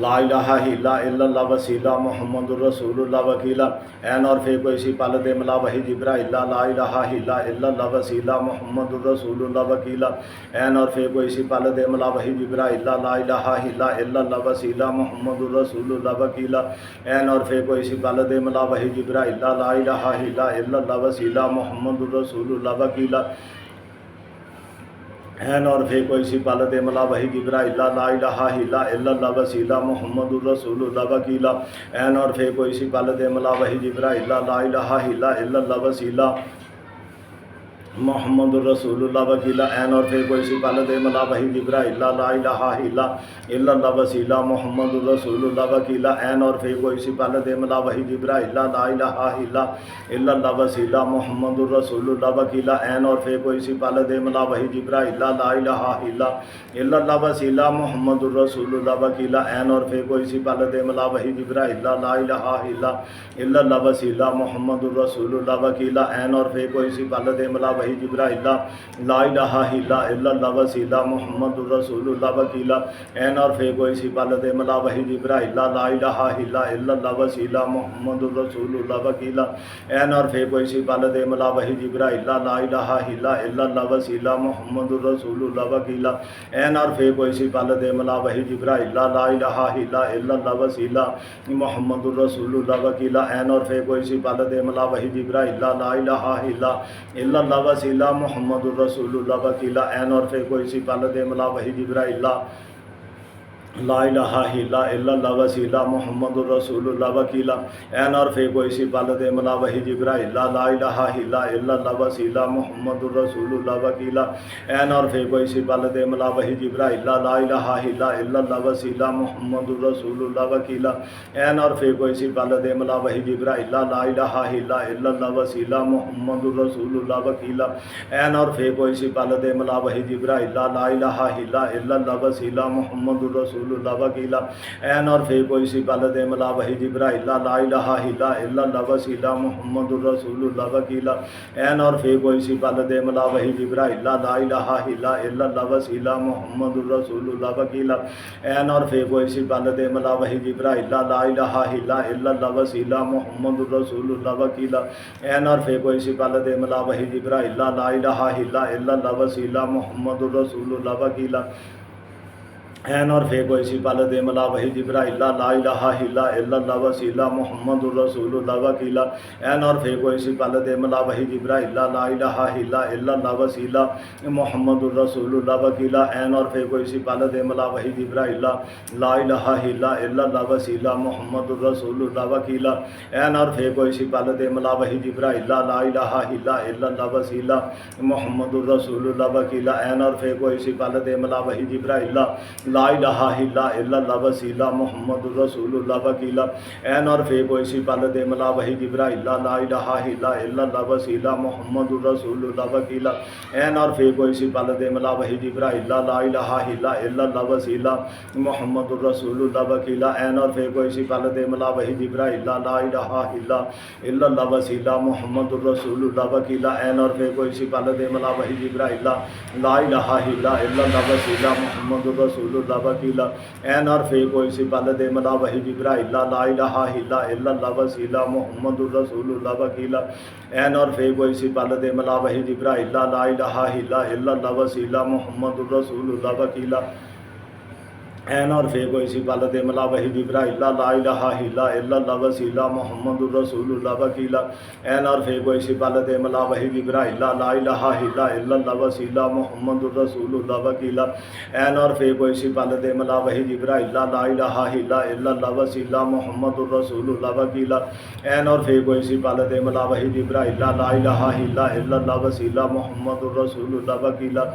لا الہ الا اللہ وسیلہ محمد الرسول اللہ وکیلا این اور فے کوئی سی پال دے ملا وحی جبرائیل لا الہ الا اللہ وسیلہ محمد الرسول اللہ وکیلا این اور فے کوئی سی پال دے ملا وحی جبرائیل لا الہ الا اللہ وسیلہ محمد الرسول اللہ وکیلا این اور فے کوئی سی پال دے ملا وحی جبرائیل لا الہ الا اللہ وسیلہ محمد الرسول اللہ وکیلا این اور فے کوئی سی پال دے ملا وحی جبرائیل لا الہ الا اللہ وسیلہ محمد الرسول اللہ وکیلا این اور فے کوئی سی پال دے ملا وحی جبرائیل لا الہ الا اللہ وسیلہ محمد الرسول اللہ وکیلا این اور فے کوئی سی پال دے ملا وحی جبرائیل لا الہ الا اللہ وسیلہ محمد الرسول اللہ وکیلا این اور فے کوئی سی پال دے ملا وحی جبرائیل لا الہ الا اللہ وسیلہ محمد الرسول اللہ وکیلا این اور فے کوئی سی پال دے ملا وحی جبرائیل لا الہ الا اللہ وسیلہ محمد الرسول اللہ وکیلا این اور فے کوئی سی پال دے ملا وحی جبرائیل لا الہ الا اللہ وسیلہ محمد الرسول اللہ وکیلا این اور فے کوئی سی پال دے ملا وحی جبرائیل لا الہ الا اللہ وسیلہ محمد الرسول اللہ وکیلا این اور فے کوئی سی پال دے ملا وحی جبرائیل لا الہ الا اللہ وسیلہ محمد الرسول اللہ وکیلا این اور فے کوئی سی پال دے ملا وحی جبرائیل لا الہ الا اللہ وسیلہ محمد الرسول اللہ وکیلا این اور فے کوئی سی پال دے ملا وحی جبرائیل لا الہ الا اللہ وسیلہ محمد الرسول اللہ وکیلا این اور فے کوئی سی پال دے ملا وحی جبرائیل لا الہ الا اللہ وسیلہ محمد الرسول اللہ وکیلا این اور فے کوئی سی پال دے ملا وحی جبرائیل لا الہ الا اللہ وسیلہ محمد الرسول اللہ وکیلا این اور فے کوئی سی پال دے ملا وحی جبرائیل لا الہ الا اللہ وسیلہ محمد الرسول اللہ وکیلا این اور فے کوئی سی پال دے ملا وحی جبرائیل لا الہ الا اللہ وسیلہ محمد الرسول اللہ وکیلا این اور فے کوئی سی پال دے ملا وحی جبرائیل لا الہ الا اللہ وسیلہ محمد الرسول اللہ وکیلا این اور فے کوئی سی پال دے ملا وحی جبرائیل لا الہ الا اللہ وسیلہ محمد الرسول اللہ وکیلا این اور فے کوئی سی پال دے ملا وحی جبرائیل لا الہ الا اللہ وسیلہ محمد الرسول اللہ وکیلا این اور فے کوئی سی پال دے ملا وحی جبرائیل لا الہ الا اللہ وسیلہ محمد الرسول اللہ وکیلا این اور فے کوئی سی پال دے ملا وحی جبرائیل لا الہ الا اللہ وسیلہ محمد الرسول اللہ وکیلا این اور فے کوئی سی پال دے ملا وحی جبرائیل لا الہ الا اللہ وسیلہ محمد الرسول اللہ وکیلا این اور فے کوئی سی پال دے ملا وحی جبرائیل لا الہ الا اللہ وسیلہ محمد الرسول اللہ وکیلا این اور فے کوئی سی پال دے ملا وحی جبرائیل لا الہ الا اللہ وسیلہ محمد الرسول اللہ وکیلا این اور فے کوئی سی پال دے ملا وحی جبرائیل لا الہ الا اللہ وسیلہ محمد الرسول اللہ وکیلا این اور فے کوئی سی پال دے ملا وحی جبرائیل لا الہ الا اللہ وسیلہ محمد الرسول اللہ وکیلا این اور فے کوئی سی پال دے ملا وحی جبرائیل لا الہ الا اللہ وسیلہ محمد الرسول اللہ وکیلا این اور فے کوئی سی پال دے ملا وحی جبرائیل لا الہ الا اللہ وسیلہ محمد الرسول اللہ وکیلا این اور فے کوئی سی پال دے ملا وحی جبرائیل لا الہ الا اللہ وسیلہ محمد الرسول اللہ وکیلا این اور فے کوئی سی پال دے ملا وحی جبرائیل لا الہ الا اللہ وسیلہ محمد الرسول اللہ وکیلا این اور فے کوئی سی پال دے ملا وحی جبرائیل لا الہ الا اللہ وسیلہ محمد الرسول اللہ وکیلا این اور فے کوئی سی پال دے ملا وحی جبرائیل لا الہ الا اللہ وسیلہ محمد الرسول اللہ وکیلا این اور فے کوئی سی پال دے ملا وحی جبرائیل لا الہ الا اللہ وسیلہ محمد الرسول اللہ وکیلا این اور فے کوئی سی پال دے ملا وحی جبرائیل لا الہ الا اللہ وسیلہ محمد الرسول اللہ وکیلا این اور فے کوئی سی پال دے ملا وحی جبرائیل لا الہ الا اللہ وسیلہ محمد الرسول اللہ وکیلا این اور فے کوئی سی پال دے ملا وحی جبرائیل لا الہ الا اللہ وسیلہ محمد الرسول اللہ وکیلا این اور فے کوئی سی پال دے ملا وحی جبرائیل لا الہ الا اللہ وسیلہ محمد الرسول اللہ وکیلا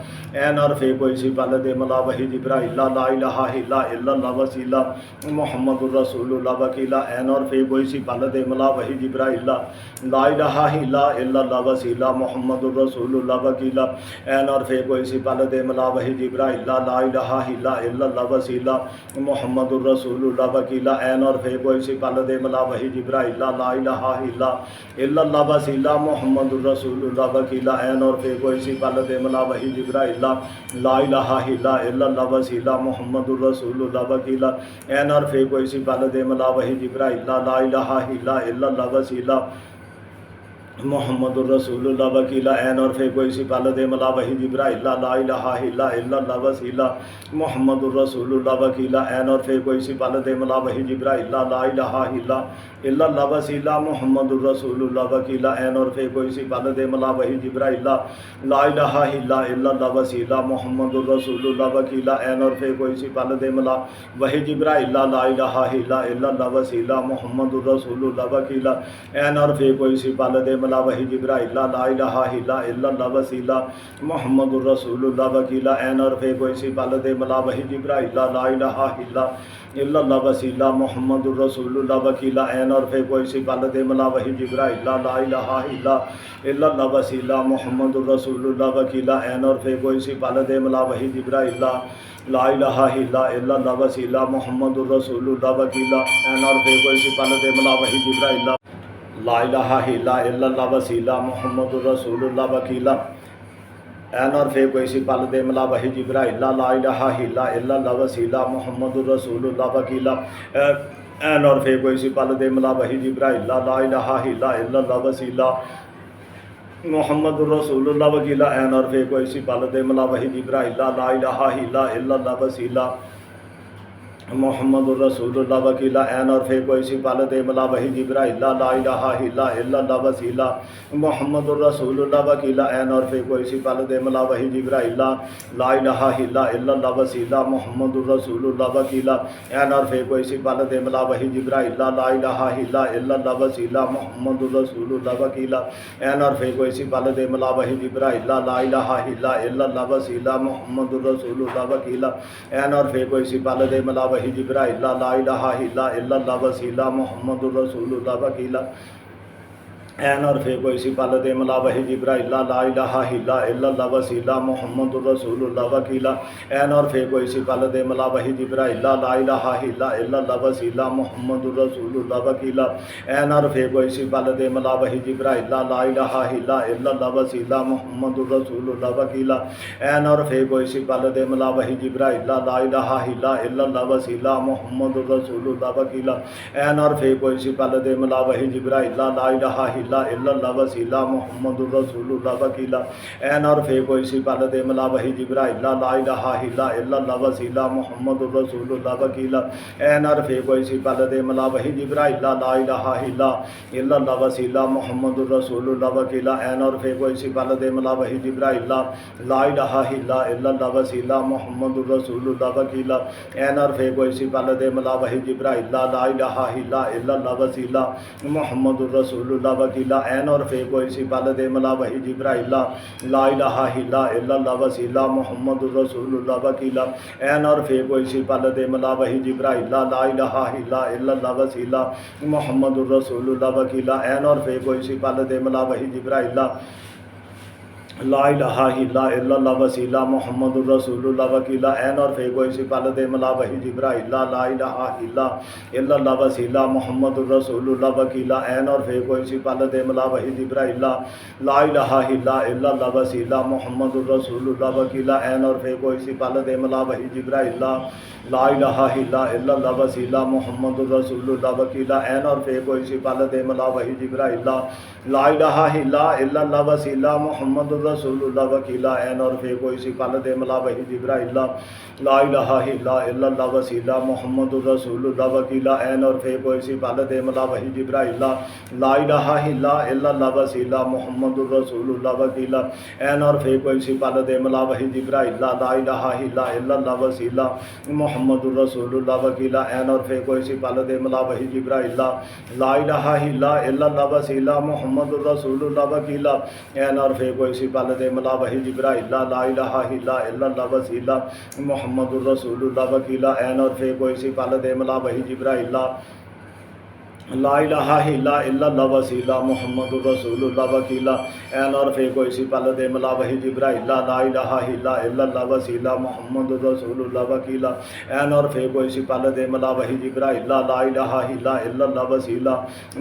این اور فے کوئی سی پال دے ملا وحی جبرائیل لا الہ الا اللہ وسیلہ محمد الرسول اللہ وکیلا این اور فے کوئی سی پال دے ملا وحی جبرائیل لا الہ الا اللہ وسیلہ محمد الرسول اللہ وکیلا این اور فے کوئی سی پال دے ملا وحی جبرائیل لا الہ الا اللہ وسیلہ محمد الرسول اللہ وکیلا این اور فے کوئی سی پال دے ملا وحی جبرائیل لا الہ الا اللہ وسیلہ محمد الرسول اللہ وکیلا این اور فے کوئی سی پال دے ملا وحی جبرائیل لا الہ الا اللہ وسیلہ محمد الرسول الرسول اللہ وکیلا این اور فے کوئی سی پل دے ملا وحی جبرائیل لا الہ الا اللہ وسیلہ محمد الرسول اللہ وکیلا این اور فے کوئی سی پل دے ملا وحی جبرائیل لا الہ الا اللہ وسیلہ محمد الرسول اللہ وکیلا این اور فے کوئی سی پل دے ملا وحی جبرائیل لا الہ الا اللہ وسیلہ محمد الرسول اللہ وکیلا این اور فے کوئی سی پل دے ملا وحی جبرائیل لا الہ الا اللہ وسیلہ محمد الرسول اللہ وکیلا این اور فے کوئی سی پل دے ملا وحی جبرائیل لا الہ الا اللہ وسیلہ محمد الرسول اللہ وکیلا این اور فے کوئی سی پل دے ملا وحی جبرائیل لا الہ الا اللہ وسیلہ محمد الرسول اللہ وکیلا این اور فے کوئی سی پل دے ملا وحی جبرائیل لا الہ الا اللہ وسیلہ محمد الرسول اللہ وکیلا این اور فے کوئی سی پل دے ملا وحی جبرائیل لا الہ الا اللہ وسیلہ محمد الرسول اللہ وکیلا این اور فے کوئی سی پل دے ملا وحی جبرائیل لا الہ الا اللہ وسیلہ محمد الرسول اللہ وکیلا این اور فے کوئی سی پل دے ملا وحی جبرائیل لا الہ الا اللہ وسیلہ محمد الرسول اللہ وکیلا این اور فے کوئی سی پل دے ملا وحی جبرائیل لا الہ الا اللہ وسیلہ محمد الرسول اللہ وکیلا این اور فے کوئی سی پل دے ملا وحی جبرائیل لا الہ الا اللہ وسیلہ محمد الرسول اللہ وکیلا این اور فے کوئی سی پل دے ملا وحی جبرائیل لا الہ الا اللہ وسیلہ محمد الرسول اللہ وکیلا این اور فے کوئی سی پل دے ملا وحی جبرائیل لا الہ الا اللہ وسیلہ محمد الرسول اللہ وکیلا این اور فے کوئی سی پل دے ملا وحی جبرائیل لا الہ الا اللہ وسیلہ محمد الرسول اللہ وکیلا این اور فے کوئی سی پل دے ملا وحی جبرائیل لا الہ الا اللہ وسیلہ محمد الرسول اللہ وکیلا این اور فے کوئی سی پل دے ملا وحی جبرائیل لا الہ الا اللہ وسیلہ محمد الرسول اللہ وکیلا این اور فے کوئی سی پل دے ملا وحی جبرائیل لا الہ الا اللہ وسیلہ محمد الرسول اللہ وکیلا این اور فے کوئی سی پل دے ملا وحی جبرائیل لا الہ الا اللہ وسیلہ محمد الرسول اللہ وکیلا این اور فے کوئی سی پل دے ملا وحی جبرائیل لا الہ الا اللہ وسیلہ محمد الرسول اللہ وکیلا این اور فے کوئی سی پل دے ملا وحی جبرائیل لا الہ الا اللہ وسیلہ محمد الرسول اللہ وکیلا این اور فے کوئی سی پل دے ملا وحی جبرائیل لا الہ الا اللہ وسیلہ محمد الرسول اللہ وکیلا این اور فے کوئی سی پل دے ملا وحی جبرائیل لا الہ اللہ وسیلہ محمد الرسول اللہ وکیلا این اور فے کوئی سی پل دے ملا وحی جبرائیل لا الہ الا اللہ وسیلہ محمد الرسول اللہ وکیلا این اور فے کوئی سی پل دے ملا وحی جبرائیل لا الہ الا اللہ وسیلہ محمد الرسول اللہ وکیلا این اور فے کوئی سی پل دے ملا وحی جبرائیل لا الہ الا اللہ وسیلہ محمد الرسول اللہ وکیلا این اور فے کوئی سی پل دے ملا وحی جبرائیل لا الہ الا اللہ وسیلہ محمد الرسول اللہ وکیلا این اور فے کوئی سی پل دے ملا وحی جبرائیل لا الہ الا اللہ وسیلہ محمد الرسول اللہ وکیلا این اور فے کوئی سی پل دے ملا وحی جبرائیل لا الہ الا اللہ وسیلہ محمد الرسول اللہ وکیلا این اور فے کوئی سی پل دے ملا وحی جبرائیل لا الہ الا اللہ وسیلہ محمد الرسول اللہ وکیلا این اور فے کوئی سی پل دے ملا وحی جبرائیل لا الہ الا اللہ وسیلہ محمد الرسول اللہ وکیلا این اور فے کوئی سی پل دے ملا وحی جبرائیل لا الہ الا اللہ وسیلہ محمد الرسول اللہ وکیلا این اور فے کوئی سی پل دے ملا وحی جبرائیل لا الہ الا اللہ وسیلہ محمد الرسول اللہ وکیلا این اور فے کوئی سی پل دے ملا وحی جبرائیل لا الہ الا اللہ وسیلہ محمد الرسول اللہ وکیلا این اور فے کوئی سی پل دے ملا وحی جبرائیل لا الہ الا اللہ وسیلہ محمد الرسول اللہ وکیلا این اور فے کوئی سی پل دے ملا وحی جبرائیل لا الہ الا اللہ وسیلہ محمد الرسول اللہ وکیلا این اور فے کوئی سی پل دے ملا وحی جبرائیل لا الہ الا اللہ وسیلہ محمد الرسول اللہ وکیلا این اور فے کوئی سی پل دے ملا وحی جبرائیل لا الہ الا اللہ وسیلہ محمد الرسول اللہ وکیلا این اور فے کوئی سی پل دے ملا وحی جبرائیل لا الہ الا اللہ وسیلہ محمد الرسول اللہ وکیلا این اور فے کوئی سی پل دے ملا وحی جبرائیل لا الہ الا اللہ وسیلہ محمد الرسول اللہ وکیلہ این اور فے کوئی سی پل دے ملا وحی جبرائیل لا الہ الا اللہ وسیلہ محمد الرسول اللہ وکیلہ این اور فے کوئی سی پل دے ملا وحی جبرائیل لا الہ الا اللہ وسیلہ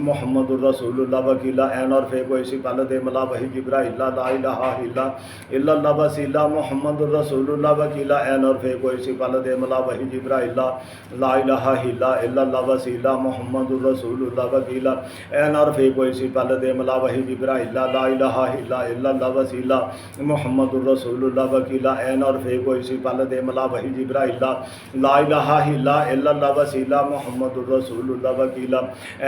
محمد الرسول اللہ وکیلہ این اور فے کوئی سی پل دے ملا وحی جبرائیل لا الہ الا اللہ وسیلہ محمد الرسول اللہ وکیلہ این اور فے کوئی سی پل دے ملا وحی جبرائیل لا الہ الا اللہ وسیلہ محمد الرسول اللہ وکیلہ این اور فے کوئی سی پل دے ملا وحی جبرائیل لا الہ الا اللہ وسیلہ محمد الرسول اللہ وکیلہ این اور فے کوئی سی پل دے ملا وحی جبرائیل لا الہ الا اللہ وسیلہ محمد الرسول اللہ وکیلہ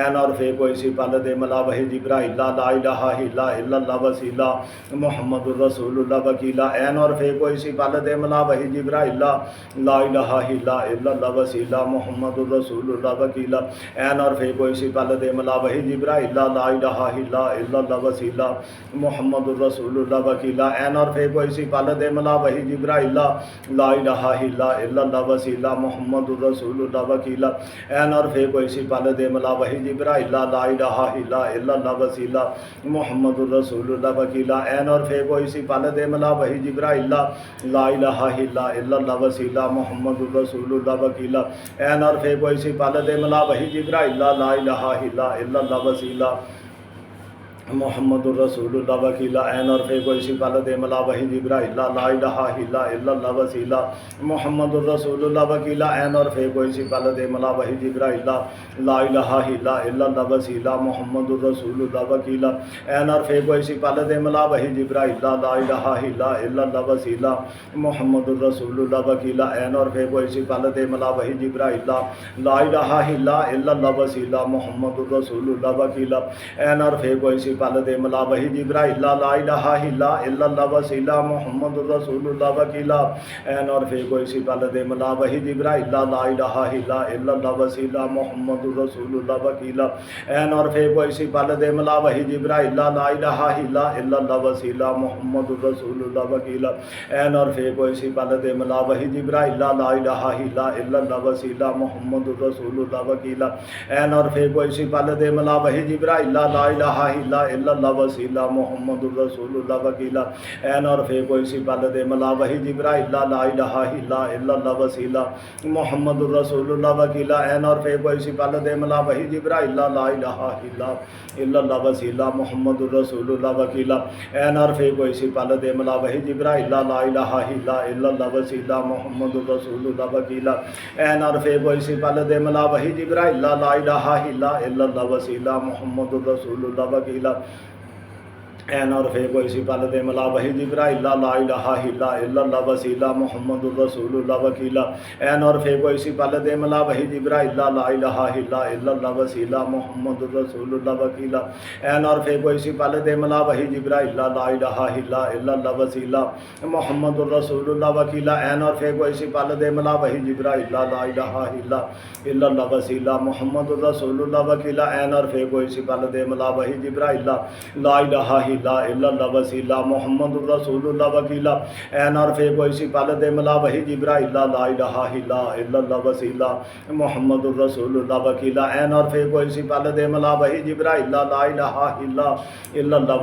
این اور فے کوئی سی پل دے ملا وحی جبرائیل لا الہ الا اللہ وسیلہ محمد الرسول اللہ وکیلہ این اور فے کوئی سی پل دے ملا وحی جبرائیل لا الہ الا اللہ وسیلہ محمد الرسول اللہ وکیلہ این اور فے کوئی سی پل دے ملا وحی جبرائیل لا الہ الا اللہ وسیلہ محمد الرسول اللہ وکیلہ این اور فے کوئی سی پل دے ملا وحی جبرائیل لا الہ الا اللہ وسیلہ محمد الرسول اللہ وکیلہ این اور فے کوئی سی پل دے ملا وحی جبرائیل لا الہ الا اللہ وسیلہ محمد الرسول اللہ وکیلہ این اور فے کوئی سی پل دے ملا وحی جبرائیل لا الہ الا اللہ وسیلہ محمد الرسول اللہ وکیلہ این اور فے کوئی سی پل دے ملا وحی جبرائیل لا الہ الا اللہ وسیلہ محمد الرسول اللہ وکیلہ این اور فے کوئی سی پل دے ملا وحی جبرائیل لا الہ الا اللہ وسیلہ محمد الرسول اللہ وکیلہ این اور فے کوئی سی پل دے ملا وحی جبرائیل لا الہ الا اللہ وسیلہ محمد الرسول اللہ وکیلہ این اور فے کوئی سی پل دے ملا وحی جبرائیل لا الہ الا اللہ وسیلہ محمد الرسول اللہ وکیلہ این اور فے کوئی سی پل دے ملا وحی جبرائیل لا الہ الا اللہ وسیلہ محمد الرسول اللہ وکیلہ این اور فے کوئی سی پل دے ملا وحی جبرائیل لا الہ الا اللہ وسیلہ محمد الرسول اللہ وکیلہ این اور فے کوئی سی پل دے ملا وحی جبرائیل لا الہ الا اللہ وسیلہ محمد الرسول اللہ وکیلہ این اور فے کوئی سی پل دے ملا وحی جبرائیل لا الہ الا اللہ وسیلہ محمد الرسول اللہ وکیلہ این اور فے کوئی سی پل دے ملا وحی جبرائیل لا الہ الا اللہ وسیلہ محمد الرسول اللہ وکیلہ این اور فے کوئی سی پل دے ملا وحی جبرائیل لا الہ الا اللہ وسیلہ محمد الرسول اللہ وکیلہ این اور فے کوئی سی پل دے ملا وحی جبرائیل لا الہ الا اللہ وسیلہ محمد الرسول اللہ وکیلہ این اور فے کوئی سی پل دے ملا وحی جبرائیل لا الہ الا اللہ وسیلہ محمد الرسول اللہ وکیلہ این اور فے کوئی سی پل دے ملا وحی جبرائیل لا الہ الا اللہ وسیلہ محمد الرسول اللہ وکیلہ این اور فے کوئی سی پل دے ملا وحی جبرائیل لا الہ الا اللہ وسیلہ محمد الرسول اللہ وکیلہ این اور فے کوئی سی پل دے ملا وحی جبرائیل لا الہ الا اللہ وسیلہ محمد الرسول اللہ وکیلہ این اور فے کوئی سی پل دے ملا وحی جبرائیل لا الہ الا اللہ وسیلہ محمد الرسول اللہ وکیلہ این اور فے کوئی سی پل دے ملا وحی جبرائیل لا الہ الا اللہ وسیلہ محمد الرسول اللہ وکیلہ این اور فے کوئی سی پل دے ملا وحی جبرائیل لا الہ الا اللہ وسیلہ محمد الرسول اللہ وکیلہ این اور فے کوئی سی پل دے ملا وحی جبرائیل لا الہ الا اللہ وسیلہ محمد الرسول اللہ وکیلہ این اور فے کوئی سی پل دے ملا وحی جبرائیل لا الہ الا اللہ وسیلہ محمد الرسول اللہ وکیلہ این اور فے کوئی سی پل دے ملا وحی جبرائیل لا الہ الا اللہ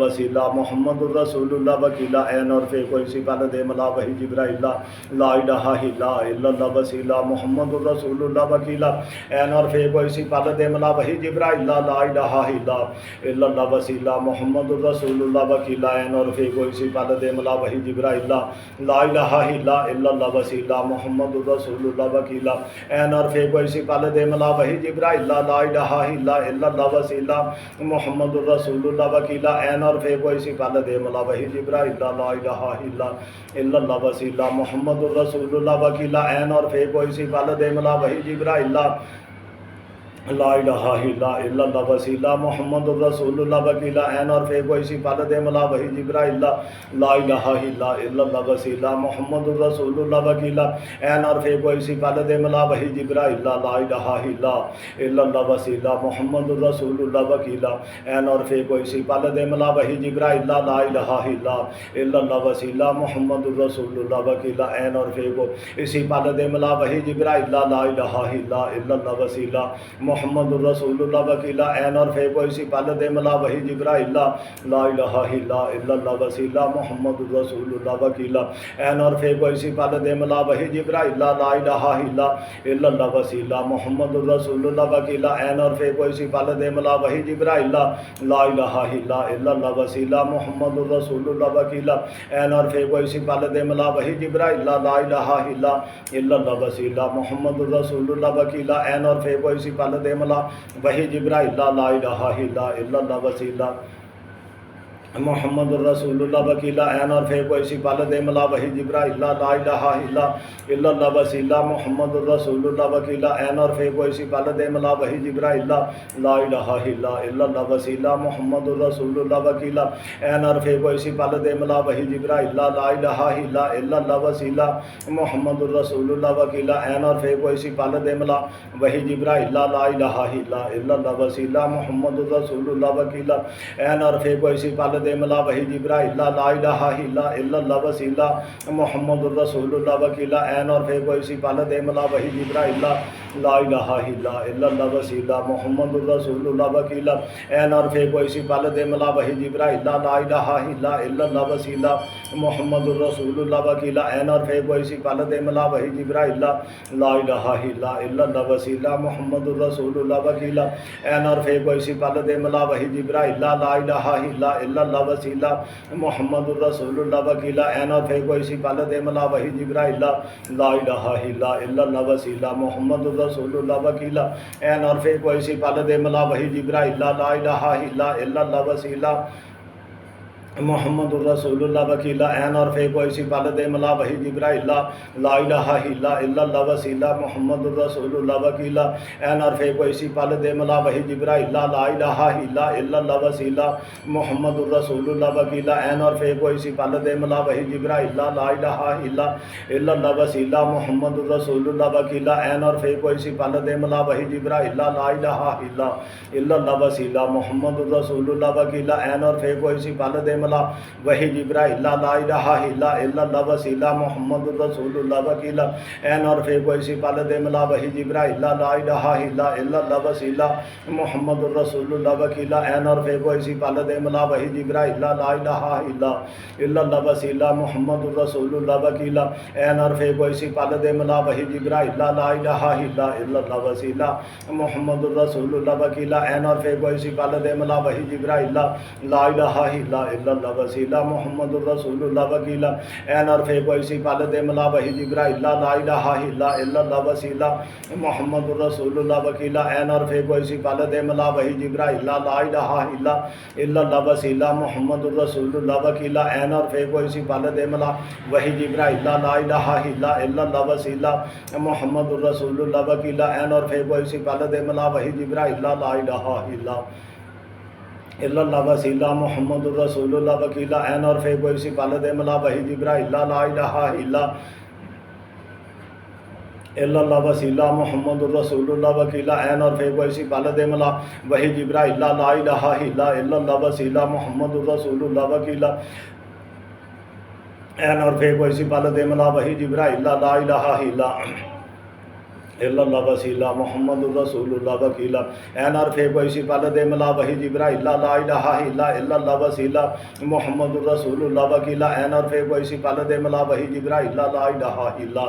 وسیلہ محمد الرسول اللہ وکیلہ این اور فے کوئی سی پل دے ملا وحی جبرائیل لا الہ الا اللہ وسیلہ محمد الرسول اللہ وکیلہ این اور فے کوئی سی پل دے ملا وحی جبرائیل لا الہ الا اللہ وسیلہ محمد الرسول اللہ وکیلہ این اور فے کوئی سی پل دے ملا وحی جبرائیل لا الہ الا اللہ وسیلہ محمد الرسول اللہ وکیلہ این اور فے کوئی سی پل دے ملا وحی جبرائیل لا الہ الا اللہ وسیلہ محمد الرسول اللہ وکیلہ این اور فے کوئی سی پل دے ملا وحی جبرائیل لا الہ الا اللہ وسیلہ محمد الرسول اللہ وکیلہ این اور فے کوئی سی پل دے ملا وحی جبرائیل لا الہ الا اللہ وسیلہ محمد الرسول اللہ وکیلہ این اور فے کوئی سی پل دے ملا وحی جبرائیل لا الہ الا اللہ وسیلہ محمد الرسول اللہ وکیلہ این اور فے کوئی سی پل دے ملا وحی جبرائیل لا الہ الا اللہ وسیلہ محمد الرسول اللہ وکیلہ این اور فے کوئی سی پل دے ملا وحی جبرائیل لا الہ الا اللہ وسیلہ محمد الرسول اللہ وکیلہ این اور فے کو اسی پل دے ملا وحی جبرائیل لا الہ الا اللہ وسیلہ محمد الرسول اللہ وکیلا عین اور فے کوئی سی پل دے ملا وحی جبرائیل لا الہ الا اللہ وسیلہ محمد الرسول اللہ وکیلا عین اور فے کوئی سی پل دے ملا وحی جبرائیل لا الہ الا اللہ وسیلہ محمد الرسول اللہ وکیلا عین اور فے کوئی سی پل دے ملا وحی جبرائیل لا الہ الا اللہ وسیلہ محمد الرسول اللہ وکیلا عین اور فے کوئی سی پل دے ملا وحی جبرائیل لا الہ الا اللہ وسیلہ محمد الرسول اللہ وکیلا عین اور فے کوئی سی پل دے ملا وحی جبرائیل لا الہ الا اللہ وسیلہ محمد الرسول اللہ وکیلا عین اور فے کوئی سی پل دے ملا وحی جبرائیل لا الہ الا اللہ وسیلہ محمد الرسول اللہ وکیلا عین اور فے کوئی سی پل دے ملا وحی جبرائیل لا الہ الا اللہ وسیلہ محمد الرسول اللہ وکیلا عین اور فے کوئی سی پل دے ملا وحی جبرائیل لا الہ الا اللہ وسیلہ محمد الرسول اللہ وکیلا عین اور فے کوئی سی پل دے ملا وحی جبرائیل لا الہ الا اللہ وسیلہ محمد الرسول اللہ وکیلا عین اور فے کوئی سی پل دے ملا وحی جبرائیل لا الہ الا اللہ وسیلہ محمد الرسول اللہ وکیلا عین اور فے کوئی سی پل دے ملا وحی جبرائیل لا الہ الا اللہ وسیلہ محمد الرسول اللہ وکیلا عین اور فے کوئی سی پل دے ملا وحی جبرائیل لا الہ الا اللہ وسیلہ محمد الرسول اللہ وکیلا عین اور فے کوئی سی پل دے ملا وحی جبرائیل لا الہ الا اللہ وسیلہ محمد الرسول اللہ وکیلا عین اور فے کوئی سی پل دے ملا وحی جبرائیل لا الہ الا اللہ وسیلہ محمد الرسول اللہ وکیلا عین اور فے کوئی سی پل دے ملا وحی جبرائیل لا الہ الا اللہ وسیلہ محمد الرسول اللہ وکیلا عین اور فے کوئی سی پل دے ملا وحی جبرائیل لا الہ الا اللہ وسیلہ محمد الرسول اللہ وکیلا عین اور فے کوئی سی پل دے ملا وحی جبرائیل لا الہ الا اللہ وسیلہ محمد الرسول اللہ وکیلا عین اور فے کوئی سی پل دے ملا وحی جبرائیل لا الہ الا اللہ وسیلہ محمد الرسول اللہ وکیلا عین اور فے کوئی سی پل دے ملا وحی جبرائیل لا الہ الا اللہ وسیلہ محمد الرسول اللہ وکیلا عین اور فے کوئی سی پل دے ملا وحی جبرائیل لا الہ الا اللہ وسیلہ محمد الرسول اللہ وکیلا عین اور فے کوئی سی پل دے وحی جبرائیل لا الہ الا اللہ وسیلہ محمد الرسول اللہ وکیلا عین اور فے کوئی سی پل دے ملا وحی جبرائیل لا الہ الا اللہ وسیلہ محمد الرسول اللہ وکیلا عین اور فے کوئی سی پل دے ملا وحی جبرائیل لا الہ الا اللہ وسیلہ محمد الرسول اللہ وکیلا عین اور فے کوئی سی پل دے ملا وحی جبرائیل لا الہ الا اللہ وسیلہ محمد الرسول اللہ وکیلا عین اور فے کوئی سی پل دے ملا وحی جبرائیل لا الہ الا اللہ وسیلہ محمد الرسول اللہ وکیلا عین اور فے کوئی سی پل دے ملا وحی جبرائیل لا الہ الا اللہ وسیلہ محمد الرسول اللہ وکیلا عین اور فے کوئی سی پل دے ملا وحی جبرائیل لا الہ الا اللہ وسیلہ محمد الرسول اللہ وکیلا عین اور فے کوئی سی پل دے ملا وحی جبرائیل لا الہ الا اللہ وسیلہ محمد الرسول اللہ وکیلا عین اور فے کوئی سی پل دے ملا وحی جبرائیل لا الہ الا اللہ وسیلہ محمد الرسول اللہ وکیلا عین اور فے کوئی سی پل دے ملا وحی جبرائیل لا الہ الا اللہ وسیلہ محمد الرسول اللہ وکیلا عین اور فے کوئی سی پل دے ملا وحی جبرائیل لا الہ الا اللہ وسیلہ محمد الرسول اللہ وکیلا عین اور فے کوئی سی پل دے ملا وحی جبرائیل لا الہ الا اللہ وسیلہ محمد الرسول اللہ وکیلا عین اور فے کوئی سی پل دے ملا وحی جبرائیل لا الہ الا اللہ وسیلہ محمد الرسول اللہ وکیلا عین اور فے کوئی سی پل دے ملا وحی جبرائیل لا الہ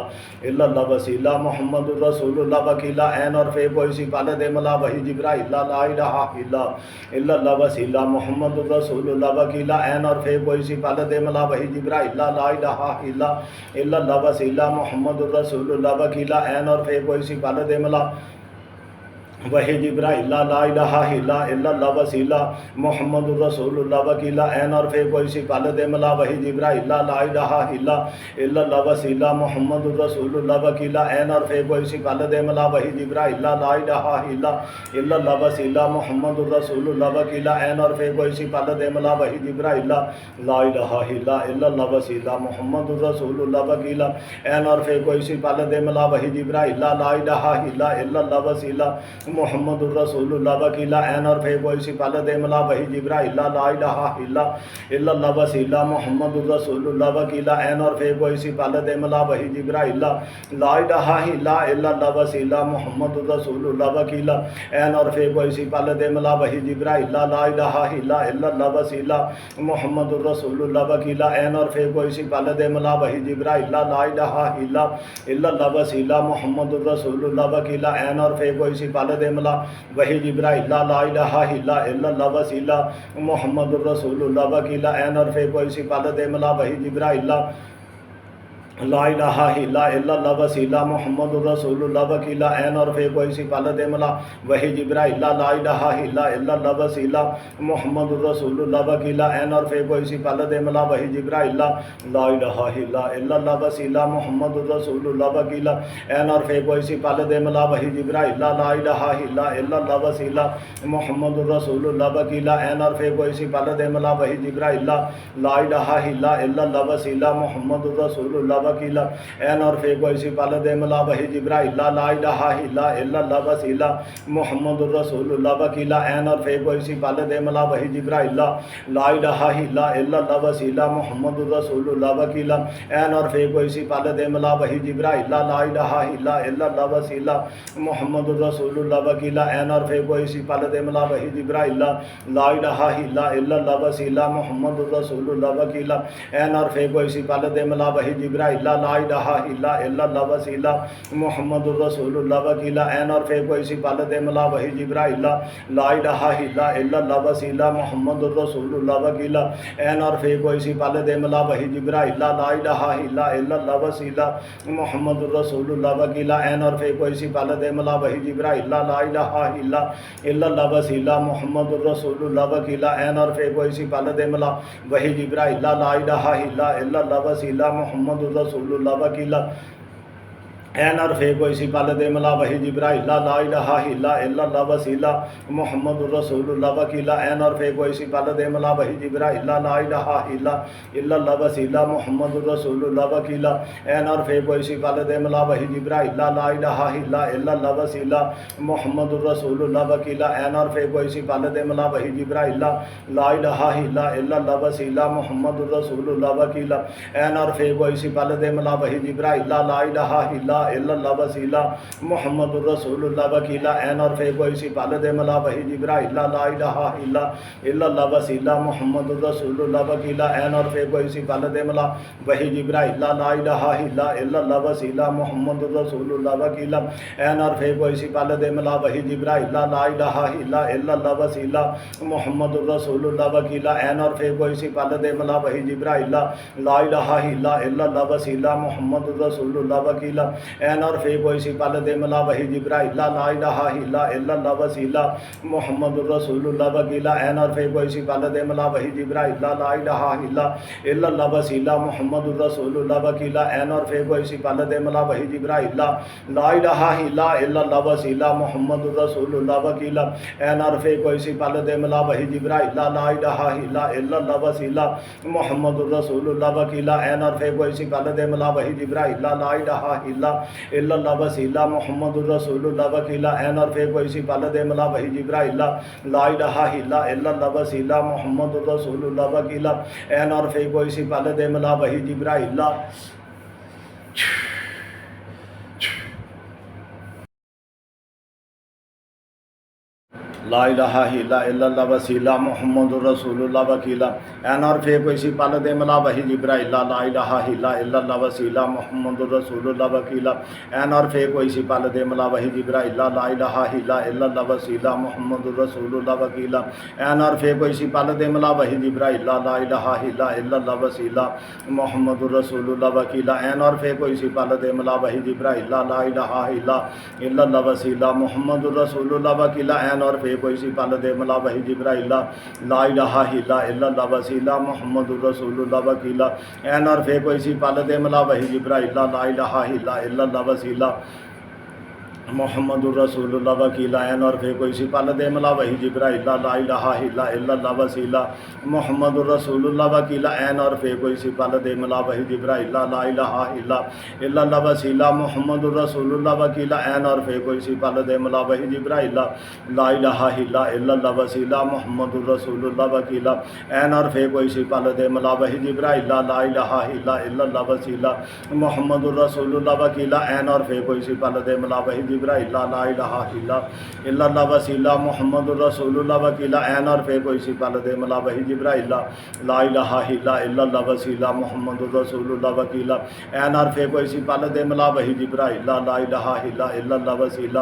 الا اللہ وسیلہ محمد الرسول اللہ وکیلا عین اور فے کوئی سی پل دے ملا وحی جبرائیل لا الہ الا اللہ وسیلہ محمد الرسول اللہ وکیلا عین اور فے کوئی سی پل دے ملا وحی جبرائیل لا الہ الا اللہ وسیلہ محمد الرسول اللہ وکیلا عین اور فے کوئی سی پل دے ملا وحی جبرائیل لا الہ الا اللہ وسیلہ محمد الرسول اللہ وکیلا عین اور فے کوئی سی پل دے ملا وحی جبرائیل لا الہ الا اللہ وسیلہ محمد الرسول اللہ وکیلا عین اور فے کوئی سی پل دے ملا وحی جبرائیل لا الہ الا اللہ وسیلہ محمد الرسول اللہ وکیلا عین اور فے کوئی سی پل دے ملا وحی جبرائیل لا الہ الا اللہ وسیلہ محمد الرسول اللہ وکیلا عین اور فے کوئی سی پل دے ملا وحی جبرائیل لا الہ الا اللہ وسیلہ محمد الرسول اللہ وکیلا عین اور فے کوئی سفالت ملا وحی جبرائیل لا الہ الا اللہ وسیلہ محمد الرسول اللہ وکیلا عین اور فے کوئی سفالت ملا وحی جبرائیل لا الہ الا اللہ وسیلہ محمد الرسول اللہ وکیلا عین اور فے کوئی سفالت ملا وحی جبرائیل لا الہ الا اللہ وسیلہ محمد الرسول اللہ وکیلا عین اور فے کوئی سفالت ملا وحی جبرائیل لا الہ الا اللہ وسیلہ محمد الرسول اللہ وکیلا عین اور فے کوئی سفالت ملا وحی جبرائیل لا الہ الا اللہ وسیلہ محمد الرسول اللہ وکیلا عین اور فے کوئی سفالت ملا وحی جبرائیل لا الہ الا اللہ وسیلہ محمد الرسول اللہ وکیلا عین اور فے کوئی سفالت ملا وحی جبرائیل لا الہ الا اللہ وسیلہ محمد الرسول اللہ وکیلا عین اور فے کوئی سفالت ملا وحی جبرائیل لا الہ الا اللہ وسیلہ محمد الرسول اللہ وکیلا عین اور فے کوئی سفالت ملا وحی جبرائیل لا الہ الا اللہ وسیلہ محمد الرسول اللہ وکیلا عین اور فے کوئی سفالت ملا وحی جبرائیل لا الہ الا اللہ وسیلہ محمد الرسول اللہ وکیلا عین اور فے کوئی سفالت ملا وحی جبرائیل لا الہ الا اللہ وسیلہ محمد الرسول اللہ وکیلا عین اور فے کوئی سفالت ملا وحی جبرائیل لا الہ الا اللہ وسیلہ محمد الرسول اللہ وکیلا عین اور فے کوئی سفالت ملا وحی جبرائیل لا الہ الا اللہ وسیلہ محمد الرسول اللہ وکیلا عین اور فے کوئی سفالت ملا وحی جبرائیل لا الہ الا اللہ وسیلہ محمد الرسول اللہ وکیلا عین اور فے کوئی سفالت ملا وحی جبرائیل لا الہ الا اللہ وسیلہ محمد الرسول اللہ وکیلا عین اور فے کوئی سفالت ملا وحی جبرائیل لا الہ الا اللہ وسیلہ محمد الرسول اللہ وکیلا عین اور فے کوئی سفالت ملا وحی جبرائیل لا الہ الا اللہ وسیلہ محمد الرسول اللہ وکیلا عین اور فے کوئی سفالت ملا وحی جبرائیل لا الہ الا اللہ وسیلہ محمد الرسول اللہ وکیلا عین اور فے کوئی سفالت ملا وحی جبرائیل لا الہ الا اللہ وسیلہ محمد الرسول اللہ وکیلا عین اور فے کوئی سفالت ملا وحی جبرائیل لا الہ الا اللہ وسیلہ محمد الرسول اللہ وکیلا عین اور فے کوئی سفالت ملا وحی جبرائیل لا الہ الا اللہ وسیلہ محمد الرسول اللہ وکیلا عین اور فے کوئی سفالت ملا وحی جبرائیل لا الہ الا اللہ وسیلہ محمد الرسول اللہ وکیلا عین اور فے کوئی سفالت ملا وحی جبرائیل لا الہ الا اللہ وسیلہ محمد الرسول اللہ وکیلا عین اور فے کوئی سفالت ملا وحی جبرائیل لا الہ الا اللہ وسیلہ محمد الرسول اللہ وکیلا عین اور فے کوئی سفالت ملا وحی جبرائیل لا الہ الا اللہ وسیلہ محمد الرسول اللہ وکیلا عین اور فے کوئی سفالت ملا وحی جبرائیل لا الہ الا اللہ وسیلہ محمد الرسول اللہ وکیلا عین اور فے کوئی سفالت ملا وحی جبرائیل لا الہ الا اللہ وسیلہ محمد الرسول اللہ وکیلا عین اور فے کوئی سفالت ملا وحی جبرائیل لا الہ الا اللہ وسیلہ محمد الرسول اللہ وکیلا عین اور فے کوئی سفالت ملا وحی جبرائیل لا الہ الا اللہ وسیلہ محمد الرسول اللہ وکیلا عین اور فے کوئی سفالت ملا وحی جبرائیل لا الہ الا اللہ وسیلہ محمد الرسول اللہ وکیلا عین اور فے کوئی سفالت ملا وحی جبرائیل لا الہ الا اللہ وسیلہ محمد الرسول اللہ وکیلا عین اور فے کوئی سفالت ملا وحی جبرائیل لا الہ الا اللہ وسیلہ محمد الرسول اللہ وکیلا عین اور فے کوئی سفالت ملا وحی جبرائیل لا الہ الا اللہ وسیلہ محمد الرسول اللہ وکیلا عین اور فے کوئی سفالت ملا وحی جبرائیل لا الہ الا اللہ وسیلہ محمد الرسول اللہ وکیلا عین اور فے کوئی سفالت ملا وحی جبرائیل لا الہ الا اللہ وسیلہ محمد الرسول اللہ وکیلا عین اور فے کوئی سفالت ملا وحی جبرائیل لا الہ الا اللہ وسیلہ محمد الرسول اللہ وکیلا عین اور فے کوئی سفالت ملا وحی جبرائیل لا الہ الا اللہ وسیلہ محمد الرسول اللہ وکیلا عین اور فے کوئی سفالت ملا وحی جبرائیل لا الہ الا اللہ وسیلہ محمد الرسول اللہ وکیلا عین اور فے کوئی سفالت ملا وحی جبرائیل لا الہ الا اللہ وسیلہ محمد الرسول اللہ وکیلا عین اور فے کوئی سفالت ملا وحی جبرائیل لا الہ الا اللہ وسیلہ محمد الرسول اللہ وکیلا عین اور فے کوئی سفالت ملا وحی جبرائیل لا الہ الا اللہ وسیلہ محمد الرسول اللہ وکیلا عین اور فے کوئی سی پل دے ملا وحی جبرائیل لا الہ الا اللہ وسیلہ محمد الرسول اللہ وکیلا عین اور فے کوئی سی پل دے ملا وحی جبرائیل لا الہ الا اللہ وسیلہ محمد الرسول اللہ وکیلا عین اور فے کوئی سی پل دے ملا وحی جبرائیل لا الہ الا اللہ وسیلہ محمد الرسول اللہ وکیلا عین اور فے کوئی سی پل دے ملا وحی جبرائیل لا الہ الا اللہ وسیلہ محمد الرسول اللہ وکیلا عین اور فے کوئی سی پل دے ملا وحی جبرائیل لا الہ الا اللہ وسیلہ محمد الرسول اللہ وکیلا عین اور فے کوئی سی پل دے ملا وحی جبرائیل لا الہ الا اللہ وسیلہ محمد الرسول اللہ وکیلا عین اور فے کوئی سی پل دے ملا وحی جبرائیل لا الہ الا اللہ وسیلہ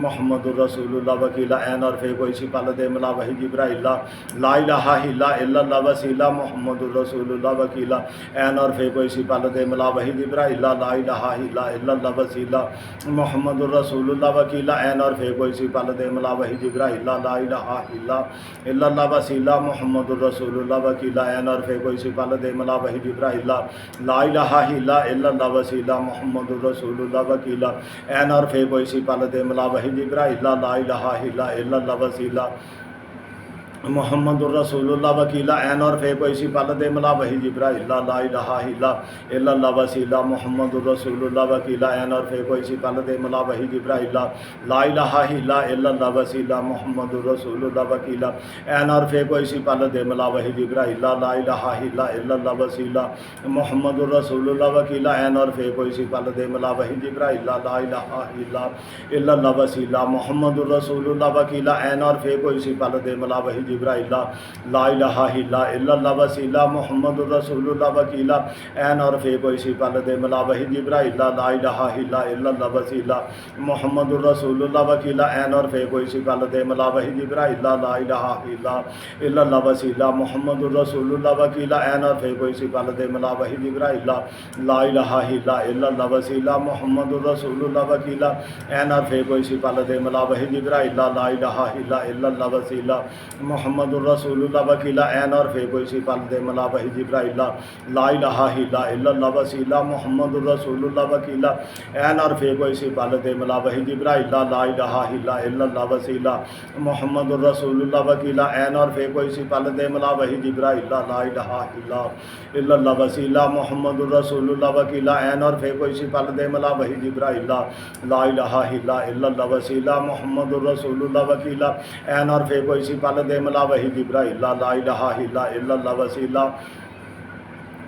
محمد الرسول اللہ وکیلا عین اور فے کوئی سی پل دے ملا وحی جبرائیل لا الہ الا اللہ وسیلہ محمد الرسول اللہ وکیلا عین اور فے کوئی سی پل دے ملا وحی جبرائیل لا الہ الا اللہ وسیلہ محمد الرسول اللہ وکیلا عین اور فے کوئی سی پل دے ملا وحی جبرائیل لا الہ الا اللہ وسیلہ محمد الرسول اللہ وکیلا عین اور فے کوئی سی پل دے ملا وحی جبرائیل لا الہ الا اللہ وسیلہ محمد الرسول اللہ وکیلا عین اور فے کوئی سی پل دے ملا وحی جبرائیل لا الہ الا اللہ وسیلہ محمد الرسول اللہ وکیلا عین اور فے کوئی سی پل دے ملا وحی جبرائیل لا الہ الا اللہ وسیلہ محمد الرسول اللہ وکیلا عین اور فے کوئی سی پل دے ملا وحی جبرائیل لا الہ الا اللہ وسیلہ محمد الرسول اللہ وکیلا عین اور فے کوئی سی پل دے ملا وحی جبرائیل لا الہ الا اللہ وسیلہ محمد الرسول اللہ وکیلا عین اور فے کوئی سی پل دے ملا وحی جبرائیل لا الہ الا اللہ وسیلہ محمد الرسول اللہ وکیلا عین اور فے کوئی سی پل دے ملا وحی جبرائیل لا الہ الا اللہ وسیلہ محمد الرسول اللہ وکیلا عین اور فے کوئی سی پل دے ملا وحی جبرائیل لا الہ الا اللہ وسیلہ محمد الرسول اللہ وکیلا عین اور فے کوئی سی پل دے ملا وحی جبرائیل لا الہ الا اللہ وسیلہ محمد الرسول اللہ وکیلا عین اور فے کوئی سی پل دے ملا وحی جبرائیل لا الہ الا اللہ وسیلہ محمد الرسول اللہ وکیلا عین اور فے کوئی سی پل دے ملا وحی جبرائیل لا الہ الا اللہ وسیلہ محمد الرسول اللہ وکیلا عین اور فے کوئی سی پل دے ملا وحی جبرائیل لا الہ الا اللہ وسیلہ محمد الرسول اللہ وکیلا عین اور فے کوئی سی پل دے ملا وحی جبرائیل لا الہ الا اللہ وسیلہ محمد الرسول اللہ وکیلا عین اور فے کوئی سی پل دے ملا وحی جبرائیل لا الہ الا اللہ وسیلہ محمد الرسول اللہ وکیلا عین اور فے کوئی سی پل دے ملا وحی جبرائیل لا الہ الا اللہ وسیلہ محمد الرسول اللہ وکیلا عین اور فے کوئی سی پل دے ملا وحی جبرائیل لا الہ الا اللہ وسیلہ محمد الرسول اللہ وکیلا عین اور فے کوئی سی پل دے ملا وحی جبرائیل لا الہ الا اللہ وسیلہ